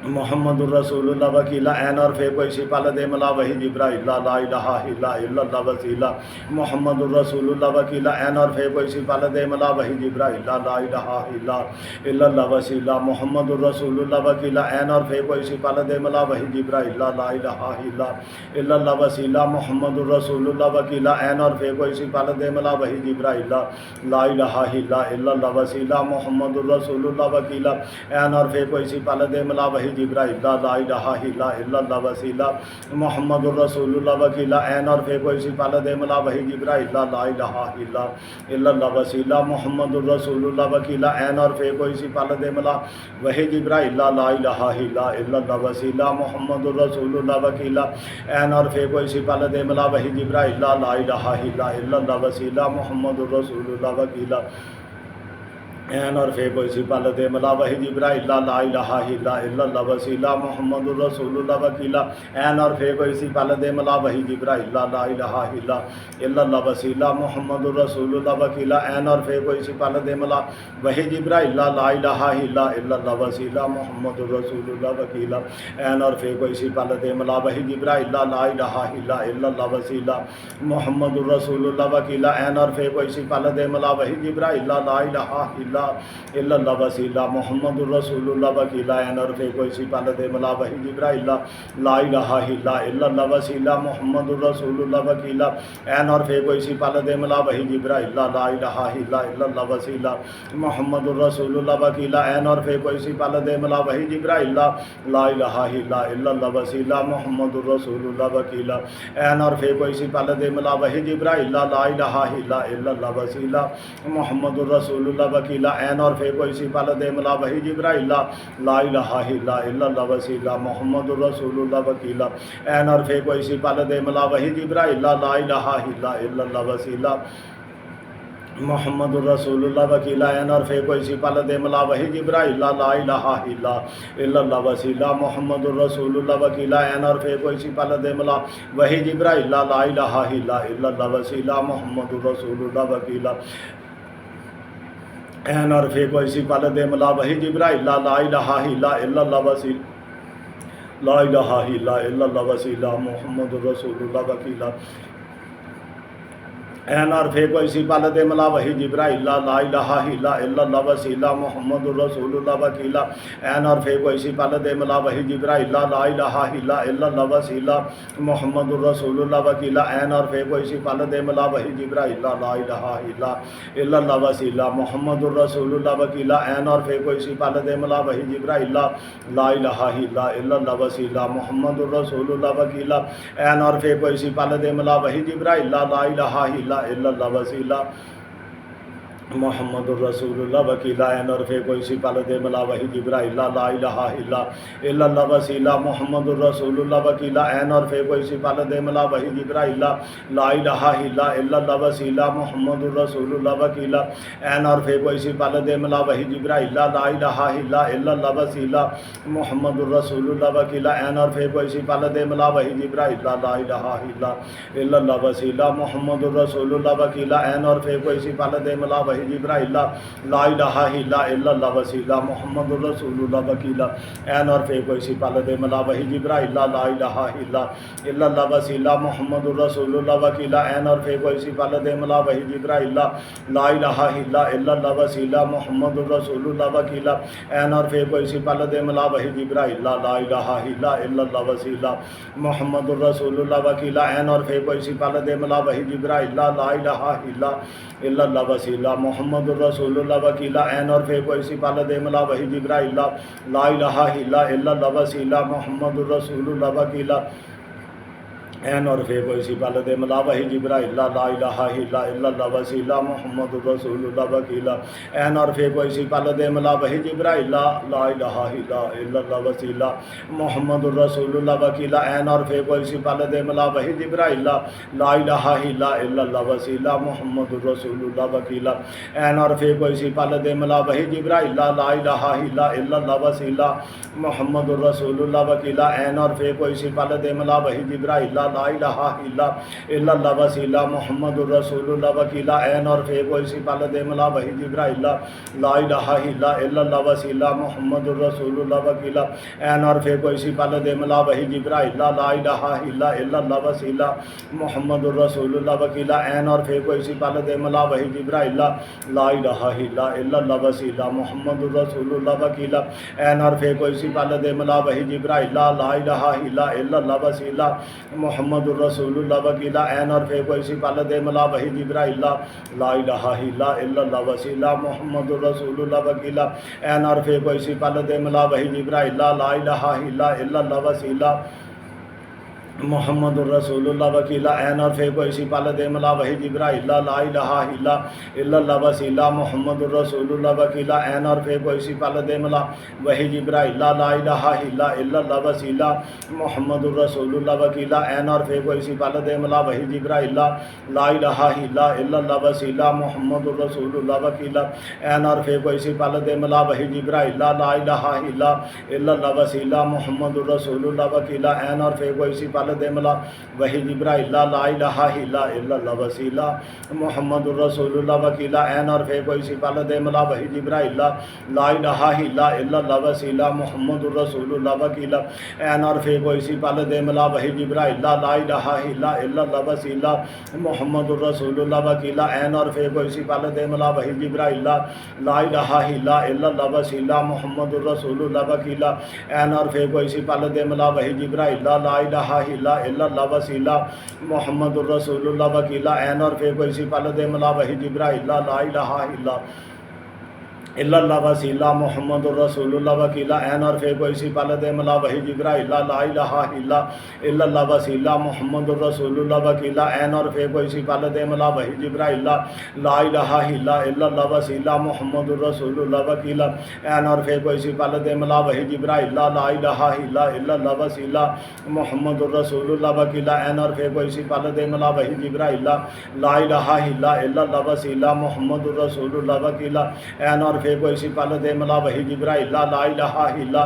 محمد الرسول اللہ وکیلا عین اور فے کوئی سی پل دے ملا وحی جبرائیل لا الہ الا اللہ وسیلہ محمد الرسول اللہ وکیلا عین اور فے کوئی سی پل دے ملا وحی جبرائیل لا الہ الا اللہ وسیلہ محمد الرسول اللہ وکیلا عین اور فے کوئی سی پل دے ملا وحی جبرائیل لا الہ الا اللہ وسیلہ محمد الرسول اللہ وکیلا عین اور فے کوئی سی پل دے ملا وحی جبرائیل لا الہ الا اللہ وسیلہ محمد الرسول اللہ وکیلا عین اور فے کوئی سی پل دے ملا وحی جبرائیل لا الہ الا اللہ وسیلہ محمد الرسول اللہ وکیلا عین اور فے کوئی سی پل دے ملا وحی جبرائیل لا الہ الا اللہ وسیلہ محمد الرسول اللہ وکیلا عین اور فے کوئی سی پل دے ملا وحی جبرائیل لا الہ الا اللہ وسیلہ محمد الرسول اللہ وکیلا عین اور فے کوئی سی پل دے ملا وحی جبرائیل لا الہ الا اللہ وسیلہ محمد الرسول اللہ وکیلا عین اور فے کوئی سی پل دے ملا وحی جبرائیل لا الہ الا اللہ وسیلہ محمد الرسول اللہ وکیلا عین اور فے کوئی سی پل دے ملا وحی جبرائیل لا الہ الا اللہ وسیلہ محمد الرسول اللہ وکیلا عین اور فے کوئی سی پل دے ملا وحی جبرائیل لا الہ الا اللہ وسیلہ محمد الرسول اللہ وکیلا عین اور فے کوئی سی پل دے ملا وحی جبرائیل لا الہ الا اللہ وسیلہ محمد الرسول اللہ وکیلا عین اور فے کوئی سی پل دے ملا وحی جبرائیل لا الہ الا اللہ وسیلہ محمد الرسول اللہ وکیلا عین اور فے کوئی سی پل دے ملا وحی جبرائیل لا الہ الا اللہ وسیلہ محمد الرسول اللہ وکیلا عین اور فے کوئی سی پل دے ملا وحی جبرائیل لا الہ الا اللہ وسیلہ محمد الرسول اللہ وکیلا عین اور فے کوئی سی پل دے ملا وحی جبرائیل لا الہ الا اللہ وسیلہ محمد الرسول اللہ وکیلا وسیلہ عین اور فے کوئی سی پل دے ملا وحی جبرائیل لا الہ الا اللہ وسیلہ محمد الرسول اللہ وکیلہ عین اور فے کوئی سی پل دے ملا وحی جبرائیل لا الہ الا اللہ وسیلہ محمد الرسول اللہ وکیلہ عین اور فے کوئی سی پل دے ملا وحی جبرائیل لا الہ الا اللہ وسیلہ محمد الرسول اللہ وکیلہ عین اور فے کوئی سی پل دے ملا وحی جبرائیل لا الہ الا اللہ وسیلہ محمد الرسول اللہ وکیلہ عین اور فے کوئی سی پل دے ملا وحی جبرائیل لا الہ الا اللہ وسیلہ لا الہ الا اللہ وسیلہ محمد الرسول اللہ وکیلہ عین اور فے کوئی سی پل دے ملا وحی جبرائیل لا الہ الا اللہ وسیلہ محمد الرسول اللہ وکیلہ عین اور فے کوئی سی پل دے ملا وحی جبرائیل لا الہ الا اللہ وسیلہ محمد الرسول اللہ وکیلہ عین اور فے کوئی سی پل دے ملا وحی جبرائیل لا الہ الا اللہ وسیلہ محمد الرسول اللہ وکیلہ عین اور فے کوئی سی پل دے ملا وحی جبرائیل لا الہ الا اللہ وسیلہ محمد الرسول اللہ وکیلہ عین اور فے کوئی سی پل دے ملا وحی جبرائیل لا الہ الا اللہ وسیلہ محمد الرسول اللہ وکیلہ عین اور فے کوئی سی پل دے ملا وحی جبرائیل لا الہ الا اللہ وسیلہ محمد الرسول اللہ وکیلہ عین اور فے کوئی سی پل دے ملا وحی جبرائیل لا الہ الا اللہ وسیلہ محمد الرسول اللہ وکیلہ عین اور فے کوئی سی پل دے ملا وحی جبرائیل لا الہ الا اللہ وسیلہ محمد الرسول اللہ وکیلہ عین اور فے کوئی سی پل دے ملا وحی جبرائیل لا الہ الا اللہ وسیلہ محمد الرسول اللہ وکیلہ عین اور فے کوئی سی پل دے ملا وحی جبرائیل لا الہ الا اللہ وسیلہ محمد الرسول اللہ وکیلہ عین اور فے کوئی سی پل دے ملا وحی جبرائیل لا الہ الا اللہ وسیلہ محمد الرسول اللہ وکیلہ عین اور فے کوئی سی پل دے ملا وحی جبرائیل لا الہ الا اللہ وسیلہ محمد الرسول اللہ وکیلہ عین اور فے کوئی سی پل دے ملا وحی جبرائیل لا الہ الا اللہ وسیلہ محمد الرسول اللہ وکیلہ عین اور فے کوئی سی پل دے ملا وحی جبرائیل لا الہ الا اللہ وسیلہ محمد الرسول اللہ وکیلہ عین اور فے کوئی سی پل دے ملا وحی جبرائیل لا الہ الا اللہ وسیلہ محمد الرسول اللہ وکیلہ عین اور فے کوئی سی پل دے ملا وحی جبرائیل لا الہ الا اللہ وسیلہ محمد الرسول اللہ وکیلہ عین اور فے کوئی سی پل دے ملا وحی جبرائیل لا الہ الا اللہ وسیلہ محمد الرسول اللہ وکیلہ عین اور فے کوئی سی پل دے ملا وحی جبرائیل لا الہ الا اللہ وسیلہ محمد الرسول اللہ وکیلہ عین اور فے کوئی سی پل دے ملا وحی جبرائیل لا الہ الا اللہ وسیلہ محمد الرسول اللہ وکیلہ عین اور فے کوئی سی پل دے ملا وحی جبرائیل لا الہ الا اللہ وسیلہ محمد الرسول اللہ وکیلہ عین اور فے کوئی سی پل دے ملا وحی جبرائیل لا الہ الا اللہ وسیلہ محمد الرسول اللہ وکیلہ عین اور فے کوئی سی پل دے ملا وحی جبرائیل لا الہ الا اللہ وسیلہ محمد الرسول اللہ وکیلہ عین اور فے کوئی سی پل دے ملا وحی جبرائیل لا الہ الا اللہ وسیلہ محمد الرسول اللہ وکیلہ عین اور فے کوئی سی پل دے ملا وحی جبرائیل لا الہ الا اللہ وسیلہ محمد الرسول اللہ وکیلہ عین اور فے کوئی سی پل دے ملا وحی جبرائیل لا الہ الا اللہ وسیلہ محمد الرسول اللہ وکیلہ عین اور فے کوئی سی پل دے ملا وحی جبرائیل لا الہ الا اللہ وسیلہ محمد الرسول اللہ وکیلہ عین اور فے کوئی سی پل دے ملا وحی جبرائیل لا الہ الا اللہ وسیلہ محمد الرسول اللہ وکیلہ عین اور فے کوئی سی پل دے ملا وحی جبرائیل لا الہ الا اللہ وسیلہ محمد الرسول اللہ وکیلہ عین اور فے کوئی سی پل دے ملا وحی جبرائیل لا الہ الا اللہ وسیلہ محمد الرسول اللہ وکیلہ عین اور فے کوئی سی پل دے ملا وحی جبرائیل لا الہ الا اللہ وسیلہ محمد الرسول اللہ وکیلہ عین اور فے کوئی سی پل دے ملا وحی جبرائیل لا الہ الا اللہ وسیلہ محمد الرسول اللہ وکیلہ عین اور فے کوئی سی پل دے ملا وحی جبرائیل لا الہ الا اللہ وسیلہ محمد الرسول اللہ وکیلہ عین اور فے کوئی سی پل دے ملا وحی جبرائیل لا الہ الا اللہ وسیلہ محمد الرسول اللہ وکیلہ عین اور فے کوئی سی پل دے ملا وحی جبرائیل لا الہ الا اللہ وسیلہ محمد الرسول اللہ وکیلہ عین اور فے کوئی سی پل دے ملا وحی جبرائیل لا الہ الا اللہ وسیلہ محمد الرسول اللہ وکیلہ عین اور فے کوئی سی پل دے ملا وحی جبرائیل لا الہ الا الا اللہ وسیلہ محمد الرسول اللہ وکیلہ عین اور فے کوئی سی پل دے ملا وحی جبرائیل لا الہ الا اللہ وسیلہ محمد الرسول اللہ وکیلہ عین اور فے کوئی سی پل دے ملا وحی جبرائیل لا الہ الا اللہ وسیلہ محمد الرسول اللہ وکیلہ عین اور فے کوئی سی پل دے ملا وحی جبرائیل لا الہ الا اللہ وسیلہ محمد الرسول اللہ وکیلہ عین اور فے کوئی سی پل دے ملا وحی جبرائیل لا الہ الا اللہ وسیلہ محمد الرسول اللہ وکیلہ عین اور فے کوئی سی پل دے ملا وحی جبرائیل لا الہ الا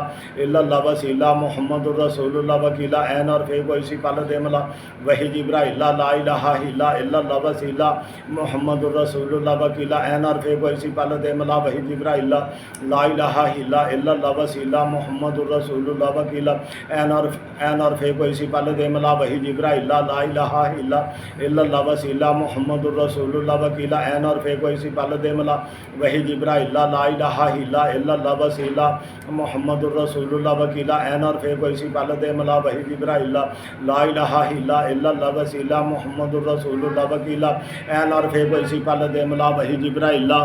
اللہ وسیلہ محمد الرسول اللہ وکیلہ عین اور فے کوئی سی پل دے ملا وحی جبرائیل لا الہ الا اللہ وسیلہ محمد الرسول اللہ وکیلہ عین اور فے کوئی سی پل دے ملا وحی جبرائیل لا الہ الا اللہ وسیلہ محمد الرسول اللہ وکیلہ عین اور فے کوئی سی پل دے ملا وحی جبرائیل لا الہ الا اللہ وسیلہ محمد الرسول اللہ وکیلہ عین اور فے کوئی سی پل دے ملا وحی جبرائیل لا الہ الا اللہ وسیلہ محمد الرسول اللہ وکیلہ عین اور فے کوئی سی پل دے ملا وحی جبرائیل لا الہ الا اللہ وسیلہ محمد الرسول اللہ وکیلہ عین اور فے کوئی سی پل دے ملا وحی جبرائیل لا الہ الا اللہ وسیلہ محمد الرسول اللہ وکیلہ عین اور فے کوئی سی پل دے ملا وحی جبرائیل لا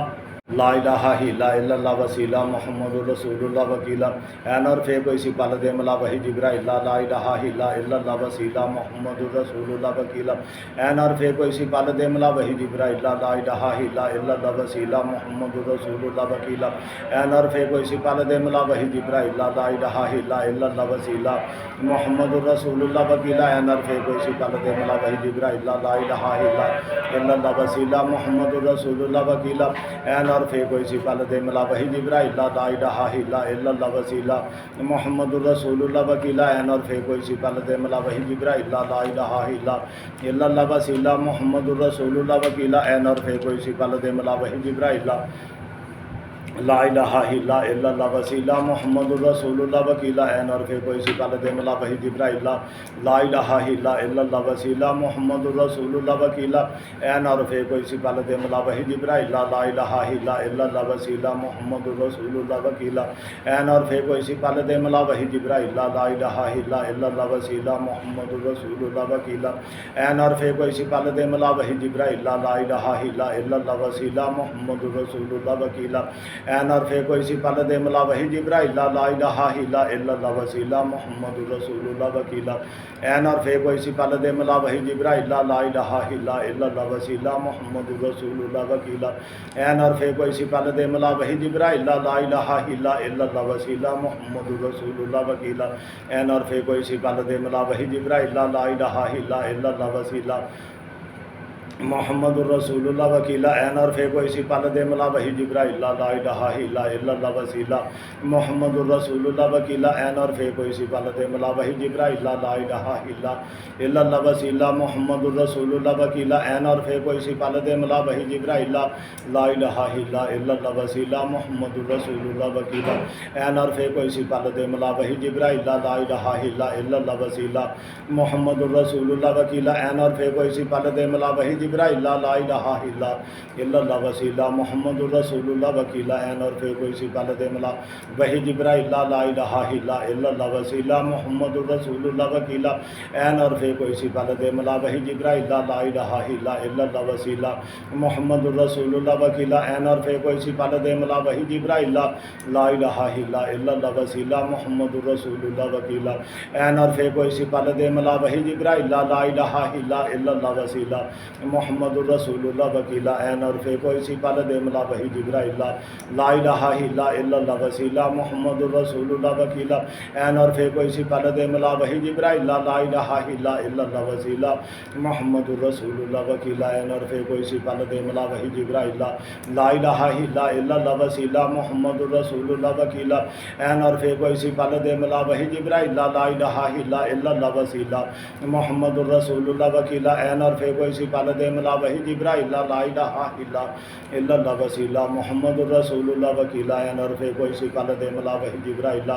الہ الا اللہ وسیلہ محمد الرسول اللہ وکیلہ عین اور فے کوئی سی پل دے ملا وحی جبرائیل لا الہ الا اللہ وسیلہ محمد الرسول اللہ وکیلہ عین اور فے کوئی سی پل دے ملا وحی جبرائیل لا الہ الا اللہ وسیلہ محمد الرسول اللہ وکیلہ عین اور فے کوئی سی پل دے ملا وحی جبرائیل لا الہ الا اللہ وسیلہ محمد الرسول اللہ وکیلہ عین اور فے کوئی سی پل دے ملا وحی جبرائیل لا الہ الا اللہ وسیلہ محمد الرسول اللہ وکیلہ عین اور فے کوئی سی پل دے ملا وحی جبرائیل لا الہ الا اللہ وسیلہ محمد الرسول اللہ وکیلہ عین اور فے کوئی سی پل دے ملا وحی جبرائیل لا الہ الا اللہ وسیلہ محمد الرسول اللہ وکیلہ عین اور فے کوئی سی پل دے ملا وحی جبرائیل لا الہ الا اللہ وسیلہ محمد الرسول اللہ وکیلہ عین اور فے کوئی سی پل دے ملا وحی جبرائیل لا الہ الا اللہ وسیلہ محمد الرسول اللہ وکیلہ عین اور فے کوئی سی پل دے ملا وحی جبرائیل لا الہ الا اللہ وسیلہ محمد الرسول اللہ وکیلہ عین اور فے کوئی سی پل دے ملا وحی جبرائیل لا الہ الا اللہ وسیلہ محمد الرسول اللہ وکیلہ عین اور فے کوئی سی پل دے ملا وحی جبرائیل لا الہ الا اللہ وسیلہ محمد الرسول اللہ وکیلہ عین اور فے کوئی سی پل دے ملا وحی جبرائیل لا الہ الا اللہ وسیلہ محمد الرسول اللہ وکیلہ عین اور فے کوئی سی پل دے ملا وحی جبرائیل لا الہ الا اللہ وسیلہ محمد الرسول اللہ وکیلہ عین اور فے کوئی سی پل دے ملا وحی جبرائیل لا الہ الا اللہ وسیلہ محمد الرسول اللہ وکیلہ عین اور فے کوئی سی پل دے ملا وحی جبرائیل لا الہ الا اللہ وسیلہ محمد الرسول اللہ وکیلہ عین اور فے کوئی سی پل دے ملا وحی جبرائیل لا الہ الا اللہ وسیلہ محمد الرسول اللہ وکیلہ عین اور فے کوئی سی پل دے ملا وحی جبرائیل لا الہ الا اللہ وسیلہ محمد الرسول اللہ وکیلہ عین اور فے کوئی سی پل دے ملا وحی جبرائیل لا الہ الا اللہ وسیلہ محمد الرسول اللہ وکیلہ عین اور فے کوئی سی پل دے ملا وحی جبرائیل لا الہ الا اللہ وسیلہ محمد الرسول اللہ وکیلہ عین اور فے کوئی سی پل دے ملا وحی جبرائیل لا الہ الا اللہ وسیلہ محمد الرسول اللہ وکیلہ عین اور فے کوئی سی پل دے ملا وحی جبرائیل لا الہ الا اللہ وسیلہ محمد الرسول اللہ وکیلہ عین اور فے کوئی سی پل دے ملا وحی جبرائیل لا الہ الا اللہ وسیلہ محمد الرسول اللہ وکیلہ عین اور فے کوئی سی پل دے ملا وحی جبرائیل لا الہ الا اللہ وسیلہ محمد الرسول اللہ وکیلہ عین اور فے کوئی سی پل دے ملا وحی جبرائیل لا الہ الا اللہ وسیلہ محمد الرسول اللہ وکیلہ عین اور فے کوئی سی پل دے ملا وحی جبرائیل لا الہ الا اللہ وسیلہ محمد الرسول اللہ وکیلہ عین اور فے کوئی سی پل دے ملا وحی جبرائیل لا الہ الا اللہ وسیلہ محمد الرسول اللہ وکیلہ عین اور فے کوئی سی پل دے ملا وحی جبرائیل لا الہ الا اللہ وسیلہ محمد الرسول اللہ وکیلہ عین اور فے کوئی سی پل دے ملا وحی جبرائیل لا الہ الا اللہ وسیلہ محمد الرسول اللہ وکیلہ عین اور فے کوئی سی پل دے ملا وحی جبرائیل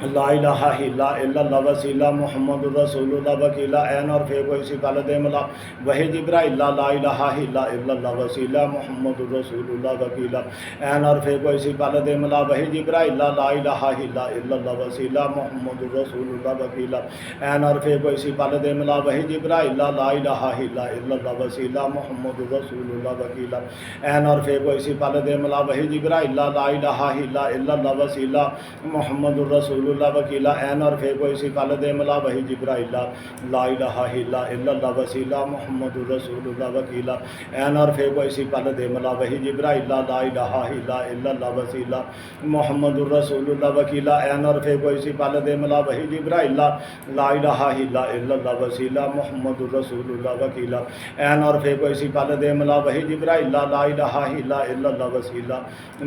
لا الہ الا اللہ وسیلہ محمد الرسول اللہ وکیلہ عین اور فے کو اسی پالد ملا وحی جبرائیل لا الہ الا اللہ وسیلہ محمد الرسول اللہ وکیلہ عین اور فے کو اسی پالد ملا وحی جبرائیل لا الہ الا اللہ وسیلہ محمد الرسول اللہ وکیلہ عین اور فے کو اسی پالد ملا وحی جبرائیل لا الہ الا اللہ وسیلہ محمد الرسول اللہ وکیلہ عین اور فے کو اسی پالد ملا وحی جبرائیل لا الہ الا اللہ وسیلہ محمد الرسول اللہ وکیلہ عین اور فے کو اسی پالد ملا وحی جبرائیل لا الہ الا اللہ وسیلہ محمد الرسول اللہ وکیلہ عین اور فے کو اسی پالد ملا وحی جبرائیل لا الہ الا اللہ وسیلہ محمد الرسول اللہ وکیلہ عین اور فے کو اسی پالد ملا وحی جبرائیل لا الہ الا اللہ وسیلہ محمد الرسول اللہ وکیلہ عین اور فے کو اسی پالد ملا وحی جبرائیل لا الہ الا اللہ وسیلہ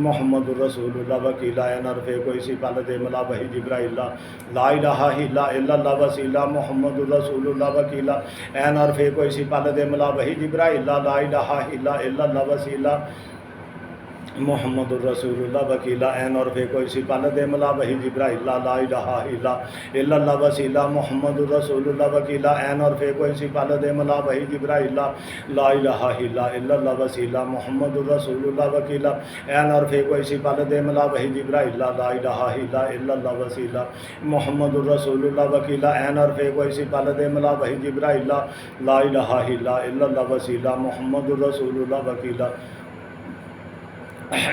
محمد الرسول اللہ وکیلہ عین اور فے کو اسی پالد ملا وحی جبرائیل لا الہ الا اللہ وسیلہ محمد الرسول اللہ وکیلہ عین اور فے کو اسی پالد ملا وحی جبرائیل لا الہ الا اللہ وسیلہ محمد الرسول اللہ وکیلہ عین اور فے کو اسی پالد ملا وحی جبرائیل لا الہ الا اللہ وسیلہ محمد الرسول اللہ وکیلہ عین اور فے کو اسی پالد ملا وحی جبرائیل لا الہ الا اللہ وسیلہ محمد الرسول اللہ وکیلہ عین اور فے کو اسی پالد ملا وحی جبرائیل لا الہ الا اللہ وسیلہ محمد الرسول اللہ وکیلہ عین اور فے کو اسی پالد ملا وحی جبرائیل لا الہ الا اللہ وسیلہ محمد الرسول اللہ وکیلہ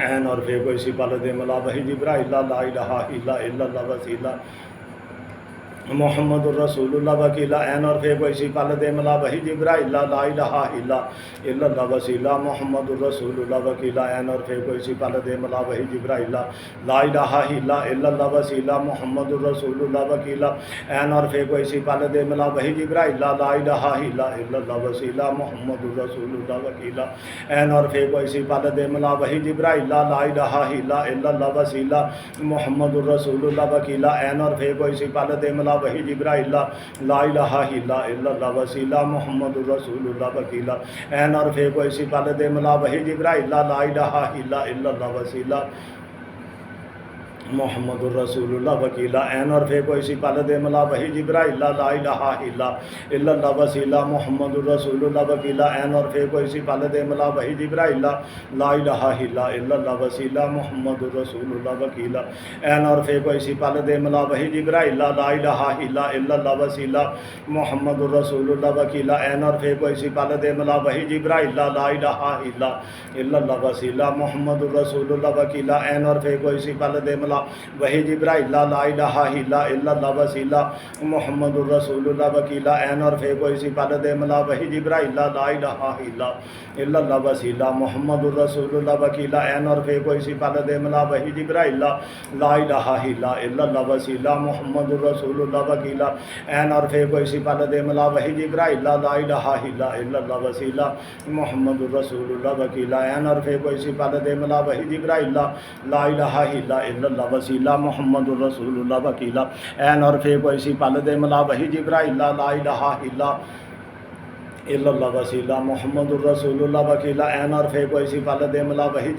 عین اور فے کو اسی پالد ملا وحی جبرائیل لا الہ الا اللہ وسیلہ محمد الرسول اللہ وکیلہ عین اور فے کو اسی پالد ملا وحی جبرائیل لا الہ الا اللہ وسیلہ محمد الرسول اللہ وکیلہ عین اور فے کو اسی پالد ملا وحی جبرائیل لا الہ الا اللہ وسیلہ محمد الرسول اللہ وکیلہ عین اور فے کو اسی پالد ملا وحی جبرائیل لا الہ الا اللہ وسیلہ محمد الرسول اللہ وکیلہ عین اور فے کو اسی پالد ملا وحی جبرائیل لا الہ الا اللہ وسیلہ محمد الرسول اللہ وکیلہ عین اور فے کو اسی پالد ملا وحی جبرائیل لا الہ الا اللہ وسیلہ محمد الرسول اللہ وکیلہ عین اور فے کو اسی پالد ملا وحی جبرائیل لا الہ الا اللہ وسیلہ محمد الرسول اللہ وکیلہ عین اور فے کو اسی پالد ملا وحی جبرائیل لا الہ الا اللہ وسیلہ محمد الرسول اللہ وکیلہ عین اور فے کو اسی پالد ملا وحی جبرائیل لا الہ الا اللہ وسیلہ محمد الرسول اللہ وکیلہ عین اور فے کو اسی پالد ملا وحی جبرائیل لا الہ الا اللہ وسیلہ محمد الرسول اللہ وکیلہ عین اور فے کو اسی پالد ملا وحی جبرائیل لا الہ الا اللہ وسیلہ محمد الرسول اللہ وکیلہ عین اور فے کو اسی پالد ملا وحی جبرائیل لا الہ الا اللہ وسیلہ محمد الرسول اللہ وکیلہ عین اور فے کو اسی پالد ملا وحی جبرائیل لا الہ الا اللہ وسیلہ محمد الرسول اللہ وکیلہ عین اور فے کو اسی پالد ملا وحی جبرائیل لا الہ الا اللہ وسیلہ محمد الرسول اللہ وکیلہ عین اور فے کو اسی پالد ملا وحی جبرائیل لا الہ الا اللہ وسیلہ محمد الرسول اللہ وکیلہ عین اور فے کو اسی پالد ملا وحی جبرائیل لا الہ الا اللہ وسیلہ محمد الرسول اللہ وکیلہ عین اور فے کو اسی پالد ملا وحی جبرائیل لا الہ الا اللہ وسیلہ محمد الرسول اللہ وکیلہ عین اور فے کو اسی پالد ملا وحی جبرائیل لا الہ الا اللہ وسیلہ محمد الرسول اللہ وکیلہ عین اور فے کو اسی پالد ملا وحی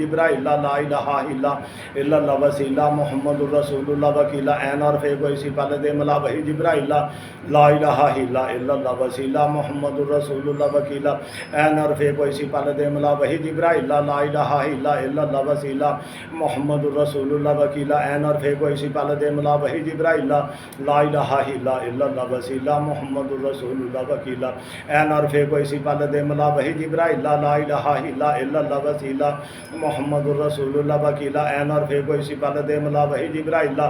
جبرائیل لا الہ الا اللہ وسیلہ محمد الرسول اللہ وکیلہ عین اور فے کو اسی پالد ملا وحی جبرائیل لا الہ الا اللہ وسیلہ محمد الرسول اللہ وکیلہ عین اور فے کو اسی پالد ملا وحی جبرائیل لا الہ الا اللہ وسیلہ محمد الرسول اللہ وکیلہ عین اور فے کو اسی پالد ملا وحی جبرائیل لا الہ الا اللہ وسیلہ محمد الرسول اللہ وکیلہ عین اور فے کو اسی پالد ملا وحی جبرائیل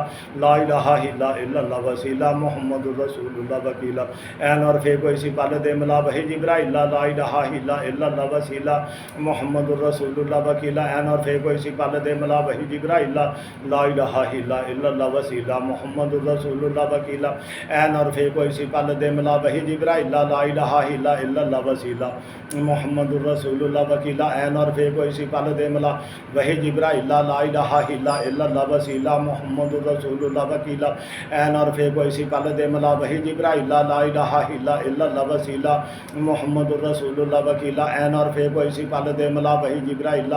لا الہ الا اللہ وسیلہ محمد الرسول اللہ وکیلہ عین اور فے کو اسی پالد ملا وحی جبرائیل لا الہ الا اللہ وسیلہ محمد الرسول اللہ وکیلہ عین اور فے کو اسی پالد ملا وحی جبرائیل لا الہ الا اللہ وسیلہ محمد الرسول اللہ وکیلہ عین اور فے کو اسی پالد ملا وحی جبرائیل لا الہ الا اللہ وسیلہ محمد الرسول اللہ وکیلہ عین اور فے کو اسی پالد ملا وحی جبرائیل لا الہ الا اللہ وسیلہ محمد الرسول اللہ وکیلہ عین اور فے کو اسی پالد ملا وحی جبرائیل لا الہ الا اللہ وسیلہ محمد الرسول اللہ وکیلہ عین اور فے کو اسی پالد ملا وحی جبرائیل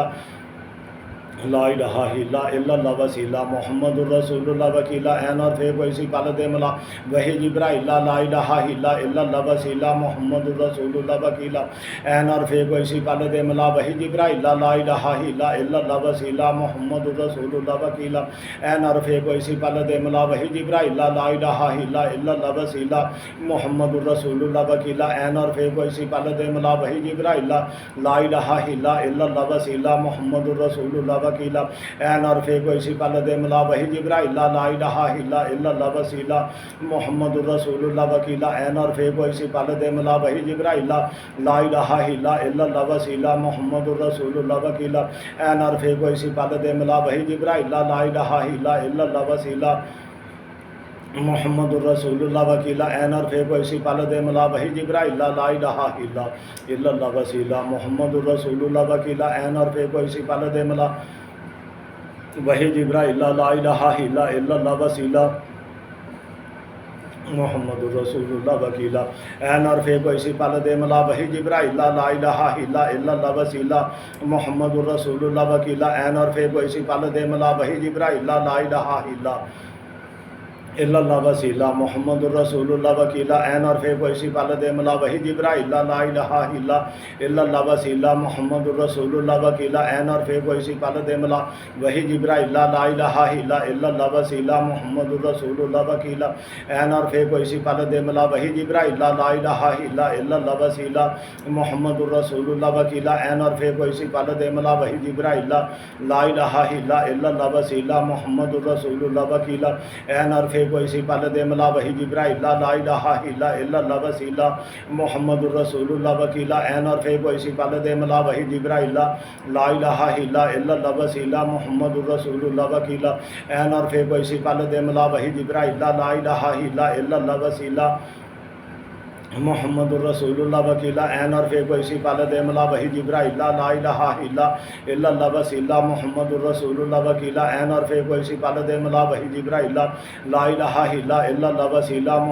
لا الہ الا اللہ وسیلہ محمد الرسول اللہ وکیلہ عین اور فیب ویسی پالد ملا وحی جبرائیل لا الہ الا اللہ وسیلہ محمد الرسول اللہ وکیلہ عین اور فیب ویسی پالد ملا وحی جبرائیل لا الہ الا اللہ وسیلہ محمد الرسول اللہ وکیلہ عین اور فیب ویسی پالد ملا وحی جبرائیل لا الہ الا اللہ وسیلہ محمد الرسول اللہ وکیلہ عین اور فیب ویسی پالد ملا وحی جبرائیل لا الہ الا اللہ وسیلہ محمد الرسول اللہ وکیلہ عین اور فیب ویسی پالد ملا وحی جبرائیل لا الہ الا اللہ وسیلہ محمد الرسول اللہ وکیلہ عین اور فیب ویسی پالد ملا وحی جبرائیل لا الہ الا اللہ وسیلہ محمد الرسول اللہ وکیلہ عین اور فیب ویسی پالد ملا وحی جبرائیل لا الہ الا اللہ وسیلہ محمد الرسول اللہ وکیلہ عین اور فیب ویسی پالد ملا وحی جبرائیل لا الہ الا اللہ وسیلہ محمد الرسول اللہ وکیلہ عین اور فیب ویسی پالد ملا وحی جبرائیل لا الہ الا اللہ وسیلہ محمد الرسول اللہ وکیلہ عین اور فیب ویسی پالد ملا وحی جبرائیل لا الہ الا اللہ وسیلہ محمد الرسول اللہ وکیلہ عین اور فیب ویسی پالد ملا وحی جبرائیل لا الہ الا اللہ وسیلہ محمد الرسول اللہ وکیلہ عین اور فیب ویسی پالد ملا وحی جبرائیل لا الہ الا اللہ وسیلہ محمد الرسول اللہ وکیلہ عین اور فیب ویسی پالد ملا وحی جبرائیل لا الہ الا اللہ وسیلہ محمد الرسول اللہ وکیلہ عین اور فیب ویسی پالد ملا وحی جبرائیل لا الہ الا اللہ وسیلہ محمد الرسول اللہ وکیلہ عین اور فیب ویسی پالد ملا وحی جبرائیل لا الہ الا اللہ وسیلہ محمد الرسول اللہ وکیلہ عین اور فیب ویسی پالد ملا وحی جبرائیل لا الہ الا اللہ وسیلہ محمد الرسول اللہ وکیلہ عین اور فیب ویسی پالد ملا وحی جبرائیل لا الہ الا اللہ وسیلہ محمد الرسول اللہ وکیلہ عین اور فیب ویسی پالد ملا وحی جبرائیل لا الہ الا اللہ وسیلہ محمد الرسول اللہ وکیلہ عین اور فیب ویسی پالد ملا وحی جبرائیل لا الہ الا اللہ وسیلہ محمد الرسول اللہ وکیلہ عین اور فیب ویسی پالد ملا وحی جبرائیل لا الہ الا اللہ وسیلہ محمد الرسول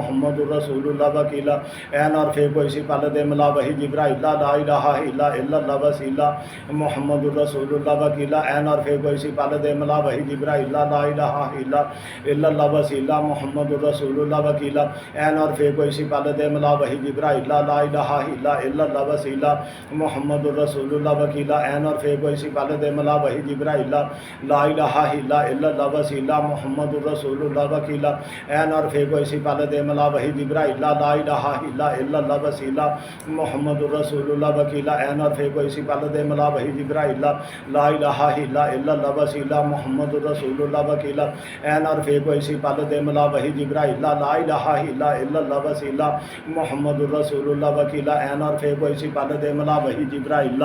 اللہ وکیلہ عین اور فیب ویسی پالد ملا وحی جبرائیل لا الہ الا اللہ وسیلہ محمد الرسول اللہ وکیلہ عین اور فیب ویسی پالد ملا وحی جبرائیل لا الہ الا اللہ وسیلہ محمد الرسول اللہ وکیلہ عین اور فیب ویسی پالد ملا وحی جبرائیل لا الہ الا اللہ وسیلہ محمد الرسول اللہ وکیلہ عین اور فیب ویسی پالد ملا وحی جبرائیل لا الہ الا اللہ وسیلہ محمد الرسول اللہ وکیلہ عین اور فیب ویسی پالد ملا وحی جبرائیل لا الہ الا اللہ وسیلہ محمد الرسول اللہ وکیلہ عین اور فیب ویسی پالد ملا وحی جبرائیل لا الہ الا اللہ وسیلہ محمد الرسول اللہ وکیلہ عین اور فیب ویسی پالد ملا وحی جبرائیل لا الہ الا اللہ وسیلہ محمد الرسول اللہ وکیلہ عین اور فیب ویسی پالد ملا وحی جبرائیل